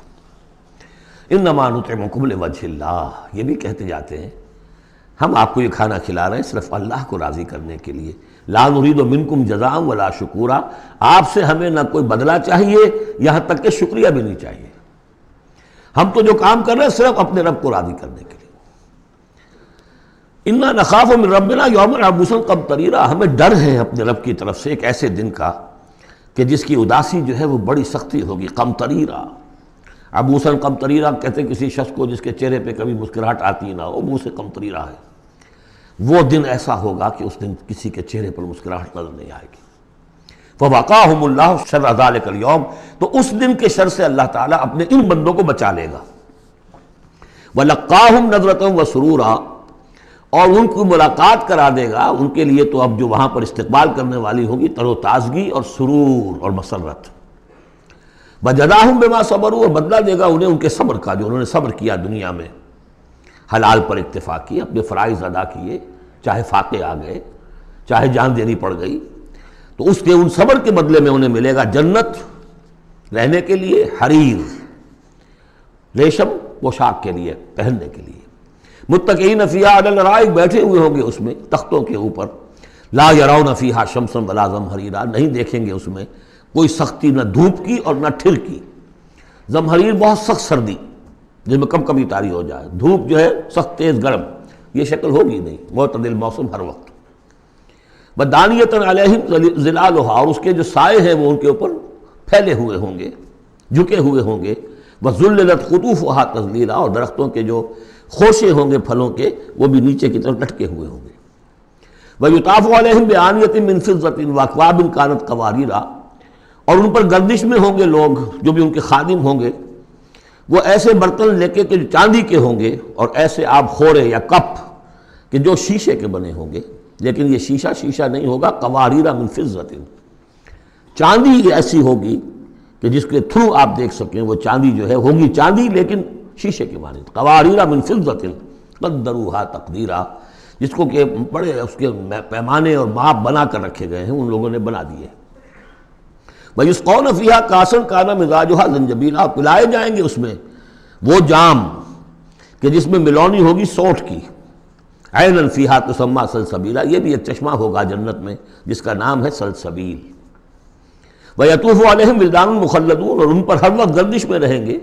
انما نطعمکم لوجہ اللہ، یہ بھی کہتے جاتے ہیں ہم آپ کو یہ کھانا کھلا رہے ہیں صرف اللہ کو راضی کرنے کے لیے، لا نرید منکم جزاء ولا شکورا، آپ سے ہمیں نہ کوئی بدلہ چاہیے یہاں تک کہ شکریہ بھی نہیں چاہیے، ہم تو جو کام کر رہے ہیں صرف اپنے رب کو راضی کرنے کے لیے۔ انا نخاف من ربنا یوما عبوسا قمطریرا، ہمیں ڈر ہے اپنے رب کی طرف سے ایک ایسے دن کا کہ جس کی اداسی جو ہے وہ بڑی سختی ہوگی۔ قمطریرا، عبوسا قمطریرا کہتے ہیں کسی شخص کو جس کے چہرے پہ کبھی مسکراہٹ آتی نہ ہو، منہ سے قمطریرا ہے، وہ دن ایسا ہوگا کہ اس دن کسی کے چہرے پر مسکراہٹ نظر نہیں آئے گی۔ فوقاہم اللہ شر ذلک اليوم، تو اس دن کے شر سے اللہ تعالیٰ اپنے ان بندوں کو بچا لے گا۔ ولقاہم نظرۃ وسرورا، اور ان کو ملاقات کرا دے گا، ان کے لیے تو اب جو وہاں پر استقبال کرنے والی ہوگی تر و تازگی اور سرور اور مسرت۔ وجزاہم بما صبروا، اور بدلہ دے گا انہیں ان کے صبر کا، جو انہوں نے صبر کیا دنیا میں، حلال پر اکتفا کی، اپنے فرائض ادا کیے، چاہے فاقے آ گئے چاہے جان دینی پڑ گئی، تو اس کے ان صبر کے بدلے میں انہیں ملے گا جنت رہنے کے لیے، حریر ریشم پوشاک کے لیے پہننے کے لیے، متکئین فیہا علی الارائک، بیٹھے ہوئے ہوں گے اس میں تختوں کے اوپر، لا یرون فیہا شمسا ولا زمہریرا، نہیں دیکھیں گے اس میں کوئی سختی نہ دھوپ کی اور نہ ٹھر کی۔ زمہریر بہت سخت سردی جس میں کم کبھی طاری ہو جائے، دھوپ جو ہے سخت تیز گرم، یہ شکل ہوگی نہیں، معتدل موسم ہر وقت۔ ودانیۃ علیہم ظلالھا، اور اس کے جو سائے ہیں وہ ان کے اوپر پھیلے ہوئے ہوں گے، جھکے ہوئے ہوں گے۔ وذللت قطوفھا تذلیلا، اور درختوں کے جو خوشے ہوں گے پھلوں کے وہ بھی نیچے کی طرف لٹکے ہوئے ہوں گے۔ ویطاف علیہم بآنیۃ من فضۃ واکواب کانت قواریرا، اور ان پر گردش میں ہوں گے لوگ جو بھی ان کے خادم ہوں گے، وہ ایسے برتن لے کے کہ جو چاندی کے ہوں گے، اور ایسے آب خورے یا کپ کہ جو شیشے کے بنے ہوں گے، لیکن یہ شیشہ نہیں ہوگا، قواریرا من فضۃ، چاندی ایسی ہوگی کہ جس کے تھرو آپ دیکھ سکیں، وہ چاندی جو ہے ہوگی چاندی لیکن شیشے کے مانند، قواریرا من فضۃ قدروھا تقدیرا، جس کو کہ بڑے اس کے پیمانے اور ماپ بنا کر رکھے گئے ہیں، ان لوگوں نے بنا دیے۔ وَيُسْقَوْنَ فِيهَا كَأْسًا كَانَ مِزَاجُهَا زَنْجَبِيلًا، پلائے جائیں گے اس میں وہ جام کہ جس میں ملونی ہوگی سونٹھ کی، عَيْنًا فِيهَا تُسَمَّىٰ سَلْسَبِيلًا، یہ بھی ایک چشمہ ہوگا جنت میں جس کا نام ہے سلسبیل۔ وَيَطُوفُ عَلَيْهِمْ وِلْدَانٌ مُخَلَّدُونَ، اور ان پر ہر وقت گردش میں رہیں گے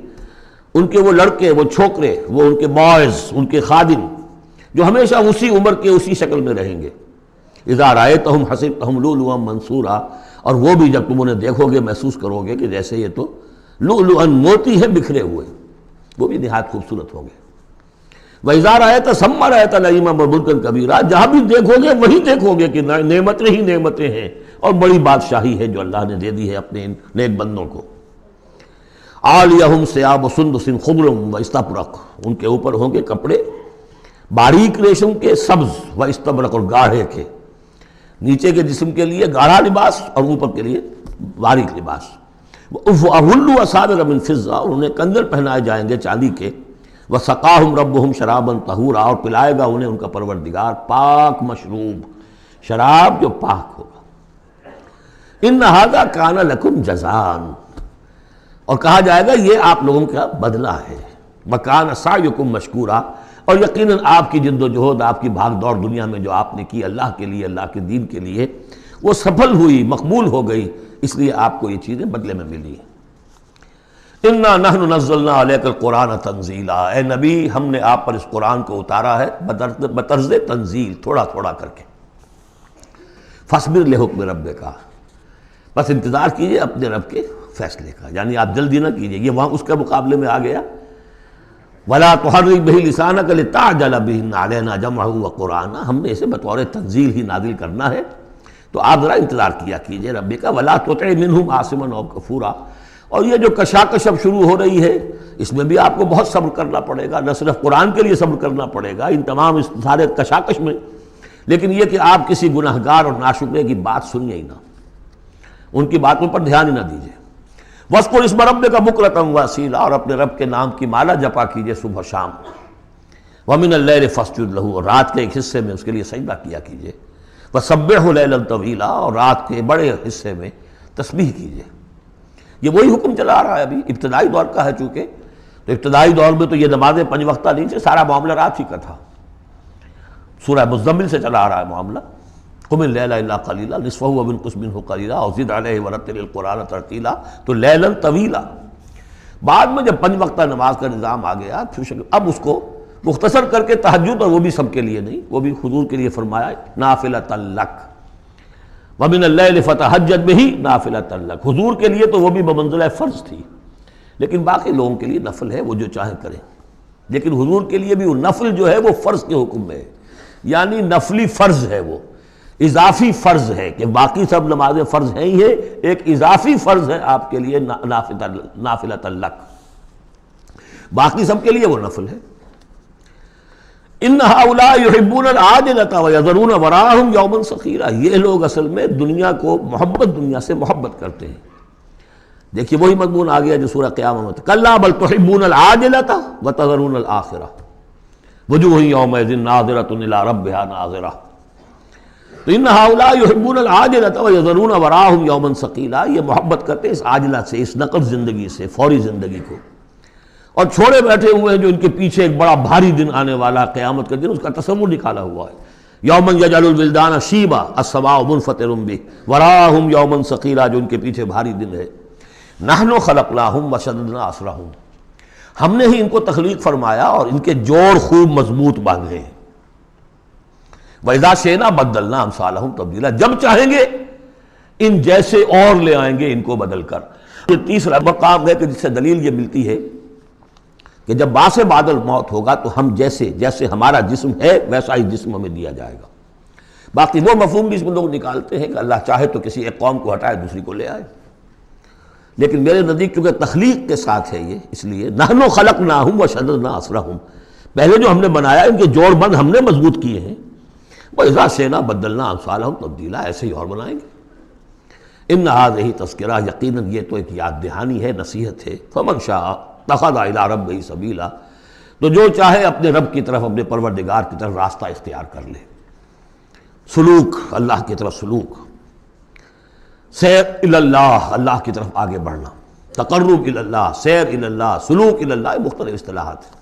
ان کے وہ لڑکے، وہ چھوکرے، وہ ان کے بوائز، ان کے خادم جو ہمیشہ اسی عمر کے اسی شکل میں رہیں گے۔ اذا رأیتہم حسبتہم لؤلؤا منثورا، اور وہ بھی جب تم انہیں دیکھو گے محسوس کرو گے کہ جیسے یہ تو لؤلؤا موتی ہے بکھرے ہوئے، وہ بھی نہایت خوبصورت ہوں گے۔ وَإِذَا رَأَيْتَ ثَمَّ رَأَيْتَ نَعِيمًا وَمُلْكًا كَبِيرًا، جہاں بھی دیکھو گے وہی دیکھو گے کہ نعمتیں ہی نعمتیں ہیں اور بڑی بادشاہی ہے جو اللہ نے دے دی ہے اپنے ان نیک بندوں کو۔ عَالِيَهُمْ ثِيَابُ سُنْدُسٍ خُضْرٌ وَإِسْتَبْرَقٌ، ان کے اوپر ہوں گے کپڑے باریک ریشم کے، سبز و استبرق، اور گاڑھے کے، نیچے کے جسم کے لیے گاڑھا لباس اور اوپر کے لیے باریک لباس۔ وَأَحُلُّوا أَسَاوِرَ مِن فِضَّةٍ، اور انہیں کنگن پہنائے جائیں گے چاندی کے۔ وَسَقَاهُمْ رَبُّهُمْ شَرَابًا طَهُورًا، اور پلائے گا انہیں ان کا پروردگار پاک مشروب، شراب جو پاک ہوگا۔ إِنَّ هَذَا كَانَ لَكُمْ جَزَاءً، اور کہا جائے گا یہ آپ لوگوں کا بدلہ ہے۔ وَكَانَ سَعْيُكُمْ مَشْكُورًا، اور یقیناً آپ کی جد و جہد، آپ کی بھاگ دوڑ دنیا میں جو آپ نے کی اللہ کے لیے، اللہ کے دین کے لیے، وہ سفل ہوئی، مقبول ہو گئی، اس لیے آپ کو یہ چیزیں بدلے میں ملی ہیں۔ اِنَّا نَحْنُ نَزَّلْنَا عَلَيْكَ الْقُرْآنَ تَنزِيلًا، اے نبی ہم نے آپ پر اس قرآن کو اتارا ہے بطرز تنزیل، تھوڑا تھوڑا کر کے۔ فَاصْبِرْ لِحُكْمِ رَبِّكَ، بس انتظار کیجئے اپنے رب کے فیصلے کا، یعنی آپ جلدی نہ کیجئے، یہ وہاں اس کے مقابلے میں آ گیا۔ وَلَا تُحَرِّكْ بِهِ لِسَانَكَ لِتَعْجَلَ بِهِ إِنَّ عَلَيْنَا جَمْعَهُ وَقُرْآنَهُ، ہم نے اسے بطور تنزیل ہی نازل کرنا ہے، تو آپ ذرا انتظار کیا کیجئے رب کا۔ وَلَا تُطِعْ مِنْهُمْ عَاصِمًا أَوْ كَفُورًا، اور یہ جو کشاکش اب شروع ہو رہی ہے اس میں بھی آپ کو بہت صبر کرنا پڑے گا، نہ صرف قرآن کے لیے صبر کرنا پڑے گا ان تمام اس سارے کشاکش میں، لیکن یہ کہ آپ کسی گناہگار اور ناشکرے کی بات سنیے ہی نہ، ان کی باتوں پر دھیان ہی نہ دیجیے۔ وَاذْكُرِ اسْمَ رَبِّكَ بُكْرَةً وَأَصِيلًا، اور اپنے رب کے نام کی مالا جپا کیجئے صبح شام۔ وَمِنَ اللَّيْلِ فَاسْجُدْ لَهُ، اور رات کے ایک حصے میں اس کے لیے سجدہ کیا کیجئے۔ وَسَبِّحْهُ لَيْلًا طَوِيلًا، اور رات کے بڑے حصے میں تسبیح کیجئے۔ یہ وہی حکم چلا آ رہا ہے، ابھی ابتدائی دور کا ہے چونکہ، تو ابتدائی دور میں تو یہ نمازیں 5 وقتہ نہیں تھے، سارا معاملہ رات ہی کا تھا۔ سورہ مزمل سے چلا آ رہا ہے معاملہ، قم اللیل الا قلیلا نصفہ وانقص منہ قلیلا اور زد علیہ ورتل القرآن ترتیلا، تو لیلا طویلا۔ بعد میں جب 5 وقتہ نماز کا نظام آ گیا، پھر اب اس کو مختصر کر کے تہجد، اور وہ بھی سب کے لیے نہیں، وہ بھی حضور کے لیے فرمایا نافلۃ لک ومن اللیل فتہجد بہ نافلۃ لک۔ حضور کے لیے تو وہ بھی بمنزلہ فرض تھی، لیکن باقی لوگوں کے لیے نفل ہے، وہ جو چاہیں کریں۔ لیکن حضور کے لیے بھی وہ نفل جو ہے وہ فرض کے حکم میں ہے، یعنی نفلی فرض ہے، وہ اضافی فرض ہے کہ باقی سب نمازیں فرض ہیں ہی ہے، ایک اضافی فرض ہے آپ کے لیے نافلۃ لک، باقی سب کے لیے وہ نفل ہے۔ ان ہؤلاء یحبون العاجلۃ ویذرون وراءہم یوما ثقیلا، یہ لوگ اصل میں دنیا کو دنیا سے محبت کرتے ہیں۔ دیکھیے وہی مضمون آ گیا جو سورہ قیامہ میں، کلا بل تحبون العاجلۃ وتذرون الآخرہ وجوہ یومئذ ناظرۃ الی ربہا ناظرہ۔ تو ان ہؤلاء یحبون العاجلۃ ویذرون وراءہم یوما ثقیلا، یہ محبت کرتے ہیں اس عاجلہ سے، اس نقد زندگی سے، فوری زندگی کو، اور چھوڑے بیٹھے ہوئے ہیں جو ان کے پیچھے ایک بڑا بھاری دن آنے والا قیامت کا دن، اس کا تصور نکالا ہوا ہے۔ یوما یجعل الولدان شیبا السماء منفطر بہ وراءہم یوما ثقیلا، جو ان کے پیچھے بھاری دن ہے۔ نحن خلقناہم وشددنا اسرہم، ہم نے ہی ان کو تخلیق فرمایا اور ان کے جوڑ خوب مضبوط باندھے ہیں۔ وَإِذَا شِئْنَا بَدَّلْنَا أَمْثَالَهُمْ تَبْدِيلًا، جب چاہیں گے ان جیسے اور لے آئیں گے ان کو بدل کر۔ یہ تیسرا مقام ہے کہ جس سے دلیل یہ ملتی ہے کہ جب باعث بعد الموت ہوگا تو ہم جیسے ہمارا جسم ہے ویسا ہی جسم ہمیں دیا جائے گا۔ باقی وہ مفہوم بھی اس میں لوگ نکالتے ہیں کہ اللہ چاہے تو کسی ایک قوم کو ہٹائے دوسری کو لے آئے، لیکن میرے نزدیک کیونکہ تخلیق کے ساتھ ہے یہ، اس لیے نحن خلقناہم وشددنا اسرہم، پہلے جو ہم نے بنایا ان کے جوڑ بند ہم نے مضبوط کیے ہیں۔ وَإِذَا شِئْنَا بَدَّلْنَا أَمْثَالَهُمْ تَبْدِيلًا، ایسے ہی اور بنائیں گے۔ إِنَّ هَٰذِهِ تَذْکِرَۃٌ، یقیناً یہ تو ایک یاد دہانی ہے، نصیحت ہے۔ فَمَنْ شَاءَ اتَّخَذَ إِلَىٰ رَبِّهِ سَبِيلًا، تو جو چاہے اپنے رب کی طرف، اپنے پروردگار کی طرف راستہ اختیار کر لے، سلوک، اللہ کی طرف سلوک، سیر الی اللہ، اللہ کی طرف آگے بڑھنا، تقرب الی اللہ، سیر الی اللہ، سلوک الی اللہ، مختلف اصطلاحات ہیں۔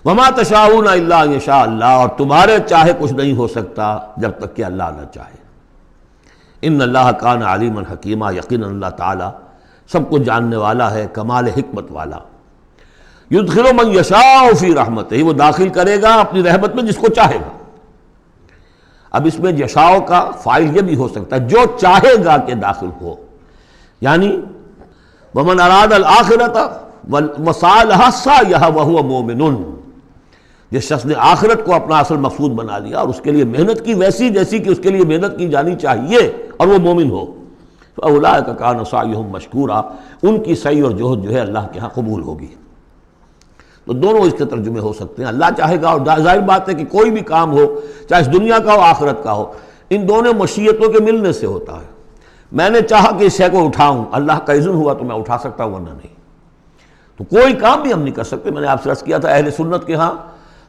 وما تشاءون الا ان یشاء اللہ، اور تمہارے چاہے کچھ نہیں ہو سکتا جب تک کہ اللہ نہ چاہے۔ ان اللہ کان علیما حکیما، یقینا اللہ تعالی سب کچھ جاننے والا ہے، کمال حکمت والا۔ یدخل من یشاء فی رحمتہ، وہ داخل کرے گا اپنی رحمت میں جس کو چاہے گا۔ اب اس میں یشاء کا فاعل یہ بھی ہو سکتا ہے جو چاہے گا کہ داخل ہو، یعنی ومن اراد الآخرۃ وسعى لها سعيها وهو مؤمن، جس شخص نے آخرت کو اپنا اصل مقصود بنا لیا اور اس کے لیے محنت کی ویسی جیسی کہ اس کے لیے محنت کی جانی چاہیے اور وہ مومن ہو، فَأُولَٰئِكَ كَانَ سَعْيُهُمْ مَشْكُورًا، ان کی سعی اور جہد جو ہے اللہ کے ہاں قبول ہوگی۔ تو دونوں اس کے ترجمے ہو سکتے ہیں، اللہ چاہے گا، اور ظاہر بات ہے کہ کوئی بھی کام ہو چاہے اس دنیا کا ہو آخرت کا ہو، ان دونوں مشیتوں کے ملنے سے ہوتا ہے۔ میں نے چاہا کہ اس شے کو اٹھاؤں، اللہ کا اذن ہوا تو میں اٹھا سکتا ہوں، ورنہ نہیں۔ تو کوئی کام بھی ہم نہیں کر سکتے۔ میں نے آپ سے عرض کیا تھا اہل سنت کے ہاں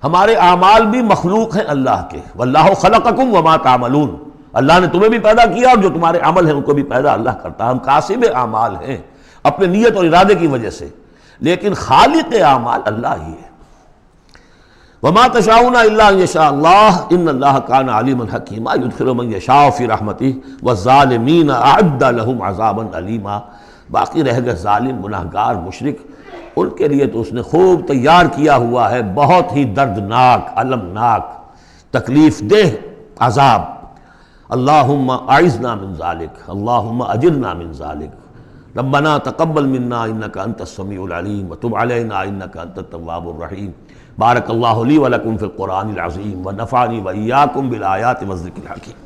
ہمارے اعمال بھی مخلوق ہیں اللہ کے، واللہ خلقکم وما تعملون، اللہ نے تمہیں بھی پیدا کیا اور جو تمہارے عمل ہیں ان کو بھی پیدا اللہ کرتا ہے۔ ہم کاسب اعمال ہیں اپنے نیت اور ارادے کی وجہ سے، لیکن خالق اعمال اللہ ہی ہے۔ وما تشاءون الا ان یشاء اللہ ان اللہ کان علیما حکیما یدخل من یشاء فی رحمتہ والظالمین اعد لهم عذابا علیما۔ باقی رہ گئے ظالم، گناہگار، مشرک، ان کے لیے تو اس نے خوب تیار کیا ہوا ہے بہت ہی دردناک، المناک، تکلیف دہ عذاب۔ اللہم اعذنا من ذالک، اللہم اجرنا من ذالک، ربنا تقبل منا انک انت السمیع العلیم وتب علینا انک انت التواب الرحیم۔ بارک اللہ لی ولکم فی القرآن العظیم ونفعنی وإیاکم بالآیات والذکر الحکیم۔